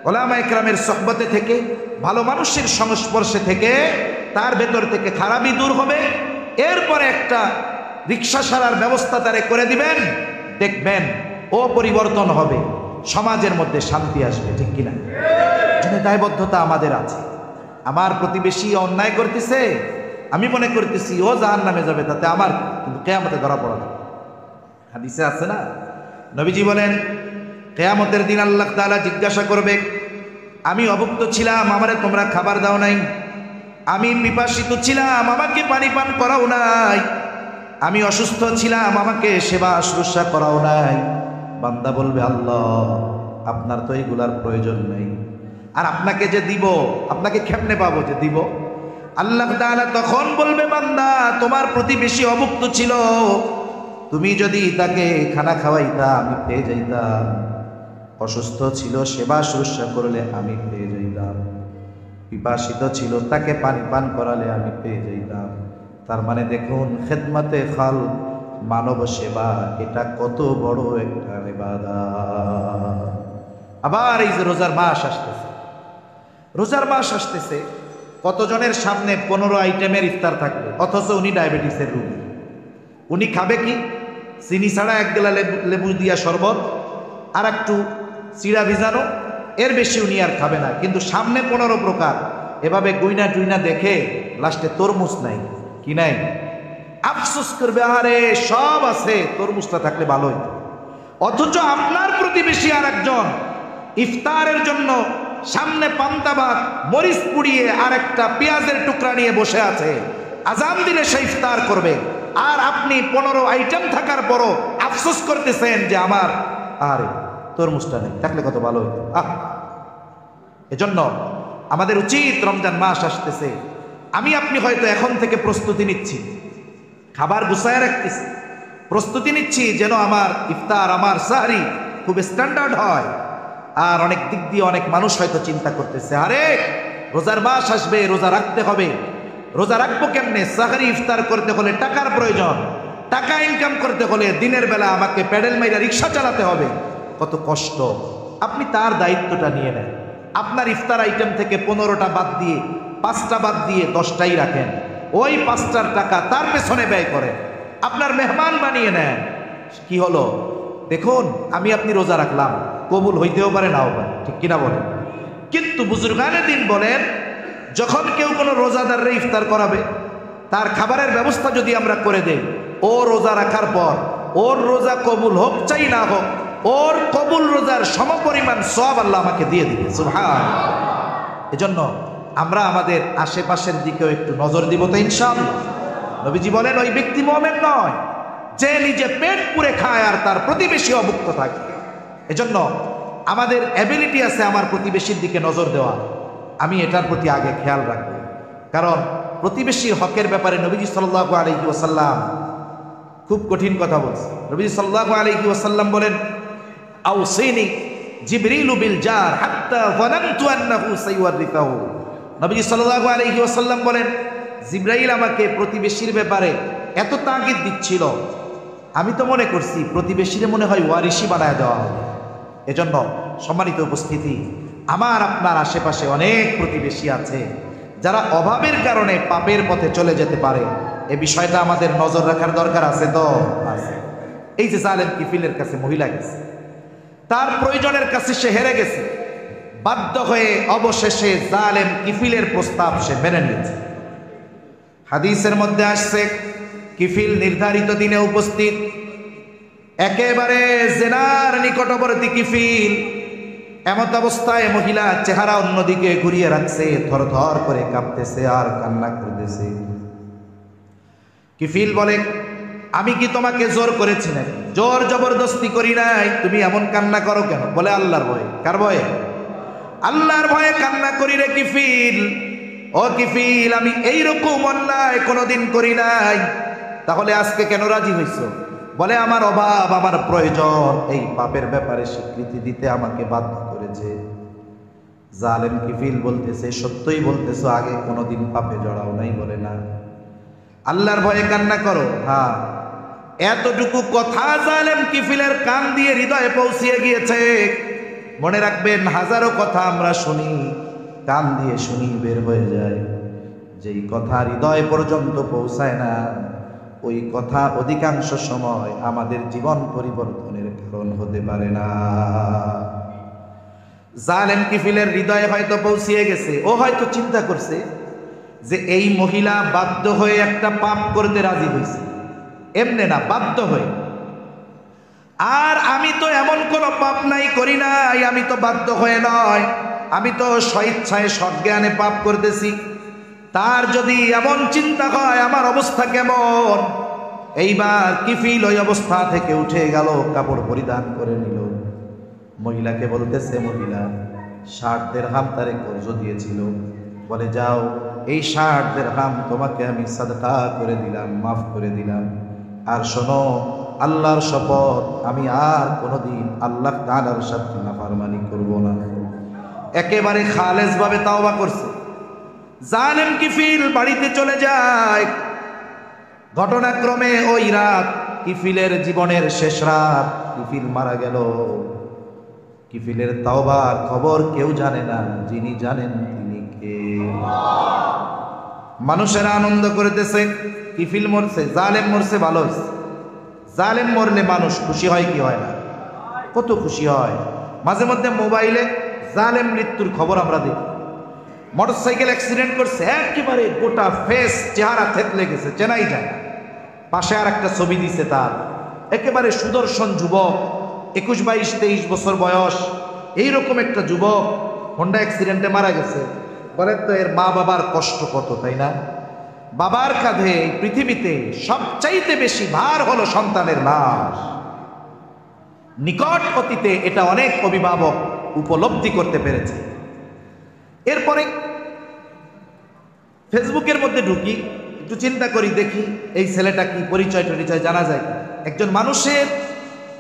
ওলামা একরামের সোহবতে থেকে, ভালো মানুষের সংস্পর্শে থেকে তার ভেতর থেকে খারাপই দূর হবে। এরপরে একটা রিক্সা সারার ব্যবস্থা তারে করে দিবেন, দেখবেন ও পরিবর্তন হবে, সমাজের মধ্যে শান্তি আসবে, ঠিক কিনা? দায়বদ্ধতা আমাদের আছে। আমার প্রতিবেশী অন্যায় করতেছে, আমি মনে করতেছি ও জাহান্নামে যাবে, তাতে আমার, কিন্তু কিয়ামতে ধরা পড়া না। হাদিসে আছে না, নবীজি বলেন কিয়ামতের দিন আল্লাহ তাআলা জিজ্ঞাসা করবে, আমি অভুক্ত ছিলাম, আমারে তোমরা খাবার দাও নাই, আমি পিপাসিত ছিলাম, আমাকে পানি পান করাও নাই, আমি অসুস্থ ছিলাম, আমাকে সেবা শুশ্রূষা করাও নাই। বান্দা বলবে, আল্লাহ আপনার তো এইগুলার প্রয়োজন নেই, আর আপনাকে যে দিব, আপনাকে কেমনে পাবো যে দিব? আল্লাহ তাআলা তখন বলবে, বান্দা তোমার প্রতিবেশী অভুক্ত ছিল, তুমি যদি তাকে খানা খাওয়াইতা আমি পেয়ে যাইতাম, অসুস্থ ছিল সেবা শুশ্রূষা করলে আমি পেয়ে যাইতাম, পিপাসিত ছিল তাকে পানি পান করালে আমি পেয়ে যাইতাম। তার মানে দেখুন, খেদমতে খাল, মানব সেবা, এটা কত বড় একটা ইবাদত। আবার এই যে রোজার মাস আসতেছে, রোজার মাস আসতেছে, কতজনের সামনে 15 আইটেমের ইফতার থাকবে, অথচ উনি ডায়াবেটিসের রোগী। উনি খাবে কি? চিনি ছাড়া 1 গেলা লেবু দিয়া শরবত আর একটু চিড়া ভিজানো, এর বেশি উনি আর খাবে না। কিন্তু সামনে 15 প্রকার, এভাবে গুইনা টুইনা দেখে লাস্টে তরমুজ নাই, কি নাই? আফসোস করবে, আরে সব আছে, তরমুজটা থাকলে ভালো হইতো। অথচ আপনার প্রতিবেশী আর একজন ইফতারের জন্য সামনে পান্তা ভাত, মরিচ পুড়িয়ে আর একটা পেঁয়াজের টুকরা নিয়ে বসে আছে, আজান দিলে সে ইফতার করবে, আর আপনি 15 আইটেম থাকার পরও আফসোস করতেছেন যে আমার আরে তরমুজটা নেই, থাকলে কত ভালো হইতো। এজন্য আমাদের উচিত, রমজান মাস আসতেছে, আমি আপনি হয়তো এখন থেকে প্রস্তুতি নিচ্ছি, খাবার গুছায় রাখতেছি, প্রস্তুতি নিচ্ছি যেন আমার ইফতার, আমার সাহরি খুব স্ট্যান্ডার্ড হয়। আর অনেক দিক দিয়ে অনেক মানুষ হয়তো চিন্তা করতেছে, আরে রোজার মাস আসবে, রোজা রাখতে হবে, রোজা রাখবো কেমনে? সাহরি ইফতার করতে হলে টাকার প্রয়োজন, টাকা ইনকাম করতে হলে দিনের বেলা আমাকে প্যাডেল মাইরা রিক্সা চালাতে হবে, কত কষ্ট। আপনি তার দায়িত্বটা নিয়ে নেন, আপনার ইফতার আইটেম থেকে 15টা বাদ দিয়ে 5টা বাদ দিয়ে 10টাই রাখেন, ওই 5টার টাকা তার পেছনে ব্যয় করেন, আপনার মেহমান বানিয়ে নেন। কি হলো? দেখুন আমি আপনি রোজা রাখলাম, কবুল হইতেও পারে নাও পারে, ঠিক কিনা বলেন? কিন্তু বুজুর্গানে দিন বলেন, যখন কেউ কোনো রোজাদাররে ইফতার করাবে, তার খাবারের ব্যবস্থা যদি আমরা করে দেই, ও রোজা রাখার পর ওর রোজা কবুল হোক চাই না হোক, ওর কবুল রোজার সমপরিমাণ সওয়াব আল্লাহ আমাকে দিয়ে দিবে। সুবহানাল্লাহ। এজন্য আমরা আমাদের আশেপাশের দিকেও একটু নজর দিব তো ইনশাআল্লাহ। নবীজি বলেন, ওই ব্যক্তি মুমিন নয় যে নিজে পেট পুরে খায় আর তার প্রতিবেশী অভুক্ত থাকে। এজন্য আমাদের অ্যাবিলিটি আছে আমার প্রতিবেশীর দিকে নজর দেওয়া, আমি এটার প্রতি আগে খেয়াল রাখব। কারণ প্রতিবেশীর হকের ব্যাপারে নবীজি সাল্লাল্লাহু আলাইহি ওয়াসাল্লাম খুব কঠিন কথা বলছে। নবীজি সাল্লাল্লাহু আলাইহি ওয়াসাল্লাম বলেন, আউসিনি জিবরিলু বিল জার হাত্তা যানানতু আন্নাহু সাইওয়ারিসাহু। নবীজি সাল্লাল্লাহু আলাইহি ওয়াসাল্লাম বলেন, জিবরাইল আমাকে প্রতিবেশীর ব্যাপারে এত তাগিদ দিচ্ছিল, আমি তো মনে করছি প্রতিবেশীরে মনে হয় ওয়ারিশি বানায় দেওয়া হবে। এজন্য সম্মানিত উপস্থিতি, আমার আপনার আশেপাশে অনেক প্রতিবেশী আছে যারা অভাবের কারণে পাপের পথে চলে যেতে পারে। এই বিষয়টা আমাদের নজর রাখার দরকার আছে তো আছে। এই যে জালেম কিফিলের কাছে মহিলা গেছে, তার প্রয়োজনের কাছে সে হেরে গেছে, বাধ্য হয়ে অবশেষে জালেম কিফিলের প্রস্তাব সে মেনে নিয়েছে। হাদিসের মধ্যে আসছে, কিফিল নির্ধারিত দিনে উপস্থিত, একেবারে জেনার নিকটবর্তী কিফিল। এমত অবস্থায় মহিলা চেহারা অন্যদিকে ঘুরিয়ে রাখছে, থরথর করে কাঁপতেছে আর কান্না করতেছে। কিফিল বলে, আমি কি তোমাকে জোর করেছি নাকি? জোর জবরদস্তি করি নাই, তুমি এমন কান্না করো কেন? বলে, আল্লাহর ভয়ে। কার ভয়ে? আল্লাহর ভয়ে কান্না করি রে কিফিল। ও কিফিল, আমি এইরকম অন্যায় কোনোদিন করি নাই, তাহলে আজকে কেন রাজি হইছো? বলে, আমার অভাব, আমার প্রয়োজন এই পাপের ব্যাপারে স্বীকৃতি দিতে আমাকে বাধ্য করেছে। জালেম কিফিল বলতেছে, সত্যই বলতেছো আগে কোনোদিন পাপে জড়াও নাই? বলে, না। আল্লাহর ভয়ে কান্না করো? হ্যাঁ। এতটুকু কথা জালেম কিফিলের কান দিয়ে হৃদয়ে পৌঁছিয়ে গিয়েছে। মনে রাখবেন, হাজারো কথা আমরা শুনি, কান দিয়ে শুনি, বের হয়ে যায়, যেই কথা হৃদয় পর্যন্ত পৌঁছায় না, ওই কথা অধিকাংশ সময় আমাদের জীবন পরিবর্তনের কারণ হতে পারে না। জালেম কিফিলের হৃদয়ে হয়তো পৌঁছিয়ে গেছে। ও হয়তো চিন্তা করছে যে এই মহিলা বাধ্য হয়ে একটা পাপ করতে রাজি হয়েছে, এমনি না, বাধ্য হয়ে। আর আমি তো এমন কোনো পাপ নাই, করি নাই, আমি তো বাধ্য হয়ে নয়, আমি তো স্বইচ্ছায় সজ্ঞানে পাপ করতেছি। তার যদি এমন চিন্তা হয় আমার অবস্থা কেমন? এইবার কিফিল ওই অবস্থা থেকে উঠে গেল, কাপড় পরিধান করে নিল। মহিলাকে বলতেছে, মহিলা 60 দিরহাম তারে কর্জ দিয়েছিল, বলে, যাও, এই 60 দিরহাম তোমাকে আমি সাদকা করে দিলাম, মাফ করে দিলাম। আর শোনো, আল্লাহর শপথ, আমি আর কোনোদিন আল্লাহ তাআলার সাথে নাফরমানি করব না। একেবারে খালেস ভাবে তাওবা করছে। জালেম কিফিল বাড়িতে চলে যায়। ঘটনাক্রমে ওই রাত কিফিলের জীবনের শেষ রাত, কিফিল মারা গেল। কিফিলের তাওবার খবর কেউ জানে না, যিনি জানেন তিনি কে? মানুষেরা আনন্দ করতেছে, কিফিল মরছে, জালেম মরছে, ভালো হয়েছে। জালেম মরলে মানুষ খুশি হয় কি হয় না? কত খুশি হয়। মাঝে মধ্যে মোবাইলে জালেম মৃত্যুর খবর আমরা দেখি। মোটরসাইকেল অ্যাক্সিডেন্ট করছে, একেবারে গোটা ফেস, চেহারা থেতলে গেছে, চেনাই যায় না। পাশে আর একটা ছবি দিছে তার, একেবারে সুদর্শন যুবক, 21, 22, 23 বছর বয়স, এইরকম একটা যুবক হোন্ডা অ্যাক্সিডেন্টে মারা গেছে। বলেন তো এর মা বাবার কষ্ট কত, তাই না? বাবার কাঁধে এই পৃথিবীতে সবচাইতে বেশি ভার হলো সন্তানের লাশ। নিকট অতীতে এটা অনেক অভিভাবক উপলব্ধি করতে পেরেছে। এরপরে ফেসবুকের মধ্যে ঢুকি, একটু চিন্তা করি, দেখি এই ছেলেটা কি, পরিচয় টরিচয় জানা যায়। একজন মানুষের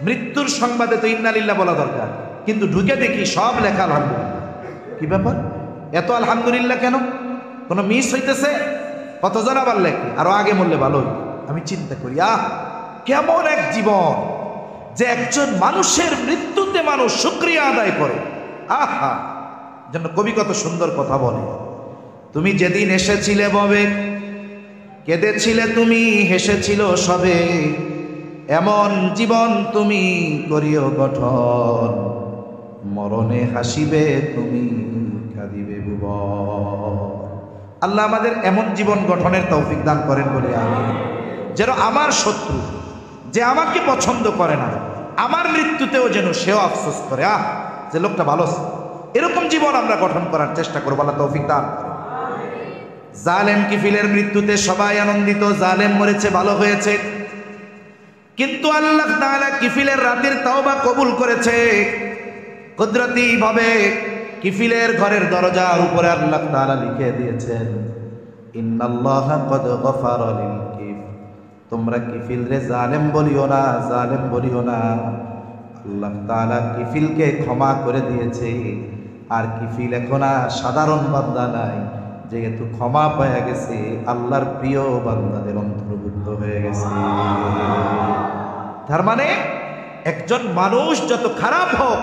মৃত্যুর সংবাদে তো ইন্না লিল্লাহ বলা দরকার, কিন্তু ঢুকে দেখি সব লেখা আলহামদুলিল্লাহ। কি ব্যাপার, এত আলহামদুলিল্লাহ কেন? কোনো মিস হইতেছে? কতজন আবার লেখে আরো আগে মরলে ভালো হইত। আমি চিন্তা করি, কেমন এক জীবন যে একজন মানুষের মৃত্যুতে মানুষ শুকরিয়া আদায় করে। আহা, যেন কবি কত সুন্দর কথা বলে, তুমি যেদিন এসেছিলে ববে, কেঁদেছিলে তুমি, হেসেছিল সবে, এমন জীবন তুমি করিও গঠন, মরণে হাসিবে তুমি, কাঁদিবে ভুবন। আল্লাহ আমাদের এমন জীবন গঠনের তৌফিক দান করেন বলে আমি, যেন আমার শত্রু, যে আমাকে পছন্দ করে না, আমার মৃত্যুতেও যেন সেও আফসোস করে, যে লোকটা ভালো। এরকম জীবন আমরা গঠন করার চেষ্টা করবো। আল্লাহ তৌফিক দান করেন। জালেম কিফিলের মৃত্যুতে সবাই আনন্দিত, জালেম মরেছে, ভালো হয়েছে। কিন্তু আল্লাহ তাআলা কিফিলের রাতের তাওবা কবুল করেছে। কুদরতি ভাবে কিফিলের ঘরের দরজার উপরে আল্লাহ তাআলা লিখে দিয়েছেন, ইন্নাল্লাহা ক্বাদ গফারা লিল কিফ। তোমরা কিফিল রে জালেম বলিও না, জালেম বলিও না। আল্লাহ তাআলা কিফিলকে ক্ষমা করে দিয়েছে। আর কিফিল এখন আর সাধারণ বান্দা নাই, যেহেতু ক্ষমা পাওয়া গেছে, আল্লাহর প্রিয় বান্দাদের অন্তর্ভুক্ত হয়ে গেছে। তার মানে একজন মানুষ যত খারাপ হোক,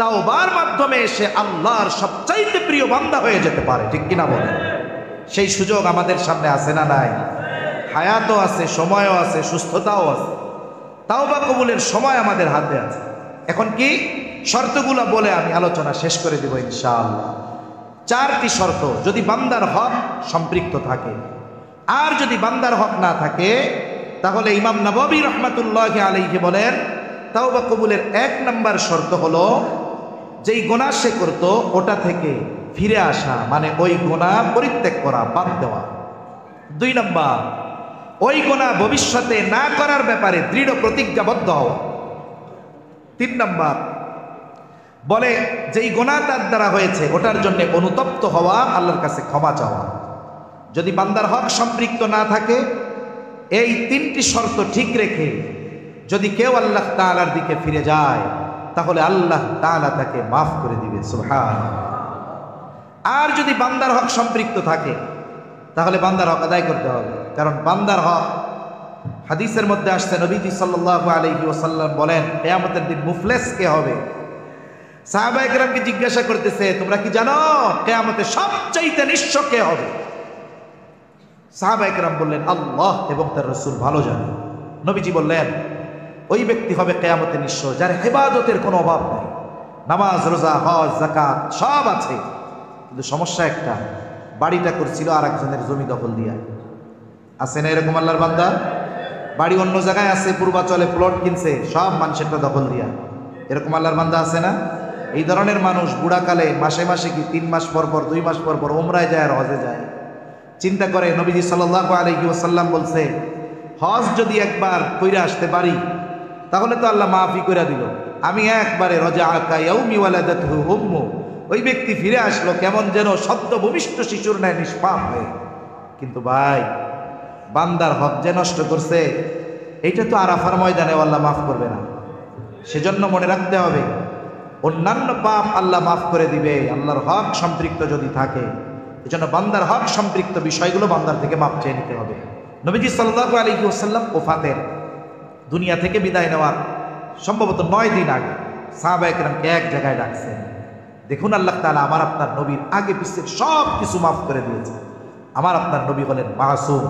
তাওবার মাধ্যমে সে আল্লাহর সবচাইতে প্রিয় বান্দা হয়ে যেতে পারে, ঠিক কিনা বলেন? সেই সুযোগ আমাদের সামনে আছে না নাই? হায়াতও আছে, সময়ও আছে, সুস্থতাও আছে। তাওবা কবুলের সময় আমাদের হাতে আছে। এখন কি শর্তগুলো বলে আমি আলোচনা শেষ করে দেব ইনশাআল্লাহ। 4টি শর্ত যদি বান্দার হক সম্পৃক্ত থাকে, আর যদি বান্দার হক না থাকে, তাহলে ইমাম নববী রাহমাতুল্লাহি আলাইহি বলেন, তাওবা কবুলের 1 নম্বর শর্ত হলো যেই গুনাহ সে করত ওটা থেকে ফিরে আসা, মানে ওই গুনাহ পরিত্যাগ করা, বাদ দেওয়া। 2 নম্বর, ওই গুনাহ ভবিষ্যতে না করার ব্যাপারে দৃঢ় প্রতিজ্ঞাবদ্ধ হওয়া। 3 নম্বর, বলে যেই গুনাহ তার দ্বারা হয়েছে ওটার জন্য অনুতপ্ত হওয়া, আল্লাহর কাছে ক্ষমা চাওয়া। যদি বান্দার হক সম্পৃক্ত না থাকে, এই 3টি শর্ত ঠিক রেখে যদি কেউ আল্লাহ তাআলার দিকে ফিরে যায়, তাহলে আল্লাহ তাআলা তাকে মাফ করে দিবে, সুবহানাল্লাহ। আর যদি বান্দার হক সম্পৃক্ত থাকে, তাহলে বান্দার হক আদায় করতে হবে। কারণ বান্দার হক, হাদিসের মধ্যে আসছে, নবীজি সাল্লাল্লাহু আলাইহি ওয়াসাল্লাম বলেন, কিয়ামতের দিন মুফলিস কে হবে? সাহাবায়ে কেরামকে জিজ্ঞাসা করতেছে, তোমরা কি জানো কিয়ামতে সবচাইতে নিঃস্ব কে হবে? সাহাবায়ে কেরাম বললেন, আল্লাহ এবং তার রাসূল ভালো জানেন। নবীজি বললেন, ওই ব্যক্তি হবে কিয়ামতে নিঃস্ব যার ইবাদতের কোনো অভাব নাই, নামাজ, রোজা, হজ, যাকাত সব আছে, কিন্তু সমস্যা একটা, বাড়িটা করছিল আর একজনের জমি দখল দিয়া। আছে না এরকম আল্লাহর বান্দা? বাড়ি অন্য জায়গায় আছে, পূর্বাচলে প্লট কিনছে, সব মানুষেরটা দখল দিয়া। এরকম আল্লাহর বান্দা আছে না? এই ধরনের মানুষ বুড়াকালে মাসে মাসে কি 3 মাস পর পর, 2 মাস পর পর উমরায় যায় আর হজে যায়। চিন্তা করে, নবীজি সাল্লাল্লাহু আলাইহি ওয়াসাল্লাম বলছে, হজ যদি একবার কইরা আসতে পারি তাহলে তো আল্লাহ মাফি করে দিল। আমি একবারে রাজা ইয়াউমি ওয়ালাদাতহু উম্মু, ওই ব্যক্তি ফিরে আসলো কেমন যেন সদ্য ভূমিষ্ঠ শিশুর ন্যায় নিষ্পাপ হয়ে। কিন্তু ভাই, বান্দার হক যে নষ্ট করছে, এইটা তো আরাফার ময়দানে আল্লাহ মাফ করবে না। সেজন্য মনে রাখতে হবে, অন্যান্য পাপ আল্লাহ মাফ করে দিবে, আল্লাহর হক সম্পৃক্ত যদি থাকে। এজন্য বান্দার হক সম্পৃক্ত বিষয়গুলো বান্দার থেকে মাফ চেয়ে নিতে হবে। নবীজি সাল্লাল্লাহু আলাইহি ওয়াসাল্লাম ওফাতের, দুনিয়া থেকে বিদায় নেওয়ার সম্ভবত 9 দিন আগে সাহাবায়ে কেরামকে এক জায়গায় ডাকছেন। দেখুন, আল্লাহ তাআলা আমার আপনার নবীর আগে পিছের সব কিছু মাফ করে দিয়েছে। আমার আপনার নবী হলেন মাসুম,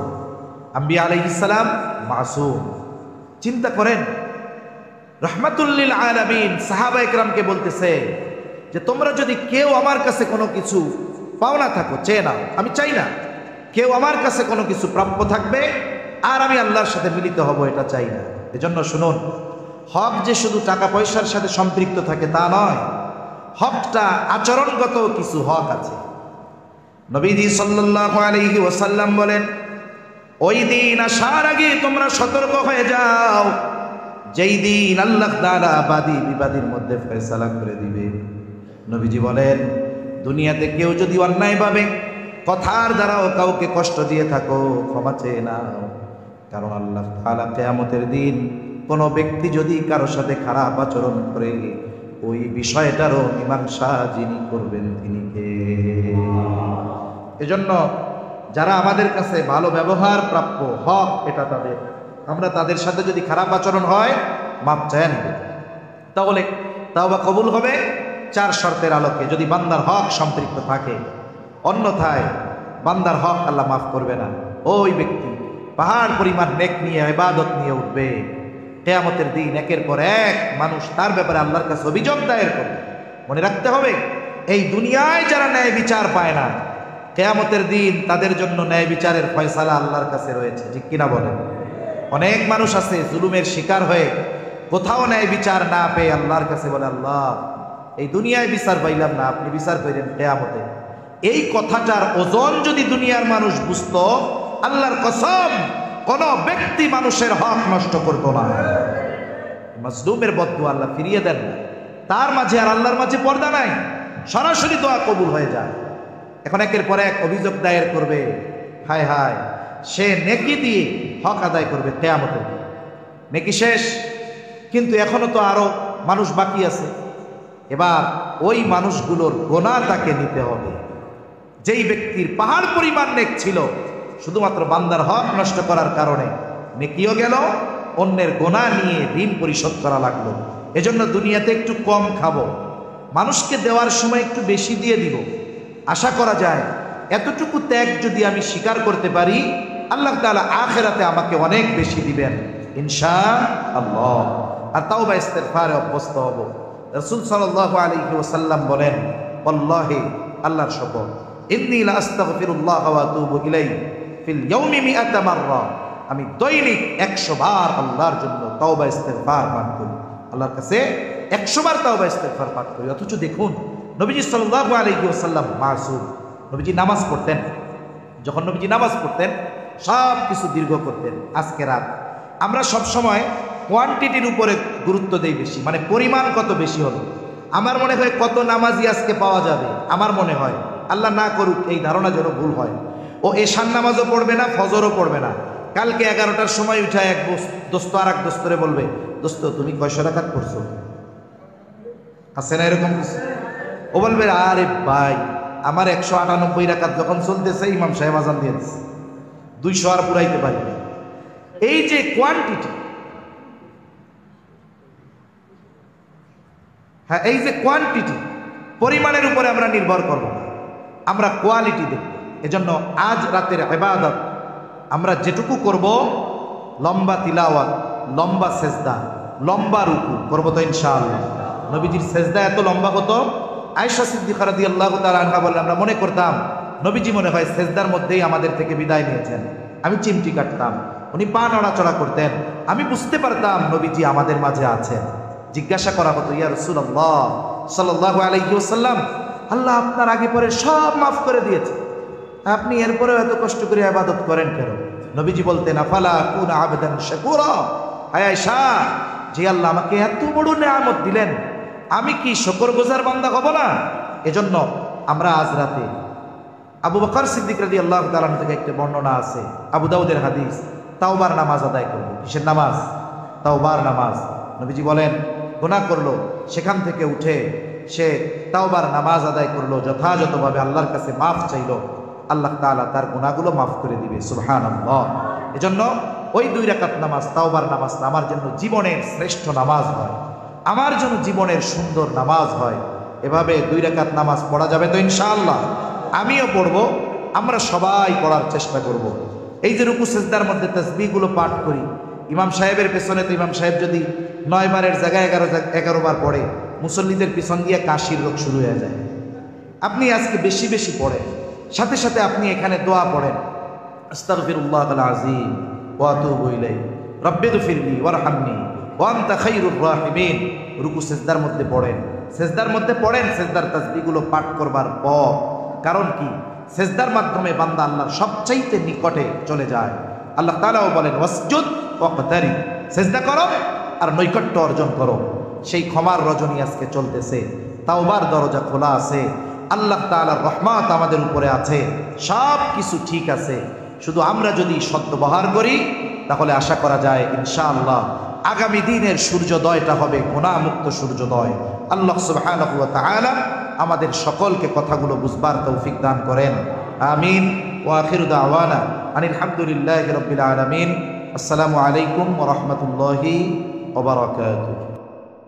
আম্বিয়া আলাইহিস সালাম মাসুম। চিন্তা করেন, রাহমাতুল লিল আলামিন সাহাবায়ে কেরামকে বলতেছে যে তোমরা যদি কেউ আমার কাছে কোনো কিছু পাওনা থাকো, চেয়ে নাও, আমি চাই না কেউ আমার কাছে কোনো কিছু প্রাপ্য থাকবে আর আমি আল্লাহর সাথে মিলিত হব, এটা চাই না। এজন্য শুনুন, হক যে শুধু টাকা পয়সার সাথে সম্পৃক্ত থাকে তা নয়, হকটা আচরণগত কিছু হক আছে। নবীজি সাল্লাল্লাহু আলাইহি ওয়াসাল্লাম বলেন, ওই দিন আসার আগে তোমরা সতর্ক হয়ে যাও, যেই দিন আল্লাহ তাআলা বাদী বিবাদীর মধ্যে ফয়সালা করে দিবে। নবীজি বলেন, দুনিয়াতে কেউ যদি অন্যায়ভাবে কথার দ্বারাও কাউকে কষ্ট দিয়ে থাকো, ক্ষমা চেয়ে নাও। কারণ আল্লাহ তাআলা কিয়ামতের দিন কোনো ব্যক্তি যদি কারো সাথে খারাপ আচরণ করে, ওই বিষয়টারও মীমাংসা যিনি করবেন তিনি কে? এজন্য যারা আমাদের কাছে ভালো ব্যবহার প্রাপ্য, হক এটা তাদের, আমরা তাদের সাথে যদি খারাপ আচরণ হয় মাপ চায় নেব, তাহলে তাওবা কবুল হবে 4 শর্তের আলোকে, যদি বান্দার হক সম্পৃক্ত থাকে। অন্যথায় বান্দার হক আল্লাহ মাফ করবে না। ওই ব্যক্তি পাহাড় পরিমাণ নেক নিয়ে, ইবাদত নিয়ে উঠবে, কিয়ামতের দিন একের পর এক মানুষ তার ব্যাপারে আল্লাহর কাছে অভিযোগ দায়ের করবে, মনে রাখতে হবে, এই দুনিয়ায় যারা ন্যায় বিচার পায় না, কিয়ামতের দিন তাদের জন্য ন্যায় বিচারের ফয়সালা আল্লাহর কাছে রয়েছে। ঠিক কিনা বলেন? অনেক মানুষ আছে জুলুমের শিকার হয়ে কোথাও ন্যায় বিচার না পেয়ে আল্লাহর কাছে বলে, আল্লাহ এই দুনিয়ায় বিচার পাইলাম না, আপনি বিচার করেন কিয়ামতে। এই কথাটার ওজন যদি দুনিয়ার মানুষ বুঝতো, আল্লাহর কসম কোন ব্যক্তি মানুষের হক নষ্ট করতো না। মাজলুমের বদদুয়া আল্লাহ ফিরিয়ে দেন না। তার মাঝে আর আল্লাহর মাঝে পর্দা নাই, সরাসরি দোয়া কবুল হয়ে যায়। এখন একের পর এক অভিযোগ দায়ের করবে, হায় হায়, সে নেকি দিয়ে হক আদায় করবে কিয়ামতে। নেকি শেষ, কিন্তু এখনো তো আরো মানুষ বাকি আছে। এবার ওই মানুষগুলোর গোনা তাকে নিতে হবে। যেই ব্যক্তির পাহাড় পরিমাণ নেক ছিল, শুধুমাত্র বান্দার হক নষ্ট করার কারণে নেকিও গেল, অন্যের গোনা নিয়ে ঋণ পরিশোধ করা লাগলো। এজন্য দুনিয়াতে একটু কম খাবো, মানুষকে দেওয়ার সময় একটু বেশি দিয়ে দিব। আশা করা যায় এতটুকু ত্যাগ যদি আমি স্বীকার করতে পারি, আল্লাহ তাআলা আখিরাতে আমাকে অনেক বেশি দিবেন ইনশাআল্লাহ। আর তাওবা ইস্তিগফারে অভ্যস্ত হব। রাসূল সাল্লাল্লাহু আলাইহি ওয়াসাল্লাম বলেন, ওয়াল্লাহি, আল্লাহর শপথ, ইন্নী লা আস্তাগফিরুল্লাহ ওয়া আতুবু ইলাইহি ফিল ইয়াউমি 100 মাররা, আমি দৈনিক 100 বার আল্লাহর জন্য তাওবা ইস্তিগফার পাঠ করি, আল্লাহর কাছে 100 বার তাওবা ইস্তিগফার পাঠ করি। অথচ দেখুন নবীজি সাল্লাল্লাহু আলাইহি ওয়াসাল্লাম মাসুম, নবীজি নামাজ পড়তেন, যখন নবীজি নামাজ পড়তেন সব কিছু দীর্ঘ করতেন। আজকে রাত আমরা সব সময় কোয়ান্টিটির উপরে গুরুত্ব দেই বেশি, মানে পরিমাণ কত বেশি হলো। আমার মনে হয় কত নামাজি আজকে পাওয়া যাবে, আমার মনে হয়, আল্লাহ না করুক এই ধারণা যেন ভুল হয়, ও এশার নামাজও পড়বে না, ফজরও পড়বে না। কালকে 11টার সময় উঠে এক দোস্ত আর এক দোস্তরে বলবে, দোস্ত তুমি কয়শো রাকাত পড়ছো? আছে না এরকম কিছু? ও বলবে, আরে ভাই আমার 198 রাকাত যখন চলতেছে ইমাম সাহেব আজান দিয়ে দিচ্ছে, 200 আর পুরাইতে পারি। এই যে কোয়ান্টিটি, হ্যাঁ এই যে কোয়ান্টিটি, পরিমাণের উপরে আমরা নির্ভর করব না, আমরা কোয়ালিটি দেখব। এজন্য আজ রাতের ইবাদত আমরা যেটুকু করব, লম্বা তিলাওয়াত, লম্বা সেজদা, লম্বা রুকু করব তো ইনশাআল্লাহ। নবীজির সেজদা এত লম্বা হতো, আয়েশা সিদ্দিকা রাদিয়াল্লাহু তাআলা আনহা বলেন, আমরা মনে করতাম নবীজি মনে হয় সেজদার মধ্যেই আমাদের থেকে বিদায় নিয়েছেন। আমি চিমটি কাটতাম, উনি পা নড়াচড়া করতেন, আমি বুঝতে পারতাম নবীজি আমাদের মাঝে আছেন। জিজ্ঞাসা করা হতো, ইয়া রাসূলুল্লাহ সাল্লাল্লাহু আলাইহি ওয়াসাল্লাম, আল্লাহ আপনার আগে পরে সব মাফ করে দিয়েছে, আপনি এরপরেও এত কষ্ট করে ইবাদত করেন কেন? নবীজি বলতেন, আফালা কুনা আবদান শাকুরা, হায় আয়েশা, যে আল্লাহ আমাকে এত বড় নিয়ামত দিলেন, আমি কি শুকরগুজার বান্দা হব না? এজন্য আমরা আজ রাতে আবু বকর সিদ্দিক রাদিয়াল্লাহু তাআলা থেকে একটা বর্ণনা আছে, আবু দাউদের হাদিস, তাওবার নামাজ আদায় করব। কিসের নামাজ? তাওবার নামাজ। নবীজি বলেন, গুনাহ করলো, সেখান থেকে উঠে সে তাওবার নামাজ আদায় করলো, যথাযথভাবে আল্লাহর কাছে মাফ চাইলো, আল্লাহ তাআলা তার গুনাহগুলো মাফ করে দিবে। সুবহানাল্লাহ। এজন্য ওই 2 রাকাত নামাজ, তাওবার নামাজটা আমার জন্য জীবনের শ্রেষ্ঠ নামাজ হয়, আমার জন্য জীবনের সুন্দর নামাজ হয়। এভাবে 2 রাকাত নামাজ পড়া যাবে তো ইনশাআল্লাহ? আমিও পড়ব, আমরা সবাই পড়ার চেষ্টা করব। এই যে রুকু সিজদার মধ্যে তাসবিহগুলো পাঠ করি, ইমাম সাহেবের পেছনে তো ইমাম সাহেব যদি 9 বারের জায়গায় 11 বার পড়ে, মুসল্লিদের পিছন দিয়ে কাশির রোগ শুরু হয়ে যায়। আপনি আজকে বেশি বেশি পড়েন, সাথে সাথে আপনি এখানে দোয়া পড়েন, আস্তাগফিরুল্লাহাল আযীম ওয়া আতুবু ইলাইহি রাব্বিগফিরলি ওয়ারহামনি ওয়া আনতা খায়রুর রাহিমিন। রুকু সিজদার মধ্যে পড়েন, সিজদার মধ্যে পড়েন, সিজদার তাসবিহগুলো পাঠ করবার পর। কারণ কি? সিজদার মাধ্যমে বান্দা আল্লাহর সবচাইতে নিকটে চলে যায়। আল্লাহ তাআলাও বলেন, ওয়াসজুদ ওয়াকতারিব, সিজদা করো আর নৈকট্য অর্জন করো। সেই ক্ষমার রজনী আজকে চলতেছে, তাওবার দরজা খোলা আছে, আল্লাহ তাআলার রহমত আমাদের উপরে আছে, সব কিছু ঠিক আছে। শুধু আমরা যদি সদ্ব্যবহার করি, তাহলে আশা করা যায় ইনশাআল্লাহ আগামী দিনের সূর্যোদয়টা হবে গুনাহমুক্ত সূর্যোদয়। আল্লাহ সুবহানাহু ওয়া তাআলা আমাদের সকলকে কথাগুলো বুঝবার তৌফিক দান করেন, আমিন। ওয়া আখিরু দাওয়ানা আনিল হামদুলিল্লাহি রাব্বিল আলামিন। আসসালামু আলাইকুম ওয়া রাহমাতুল্লাহি ওয়া বারাকাতুহু।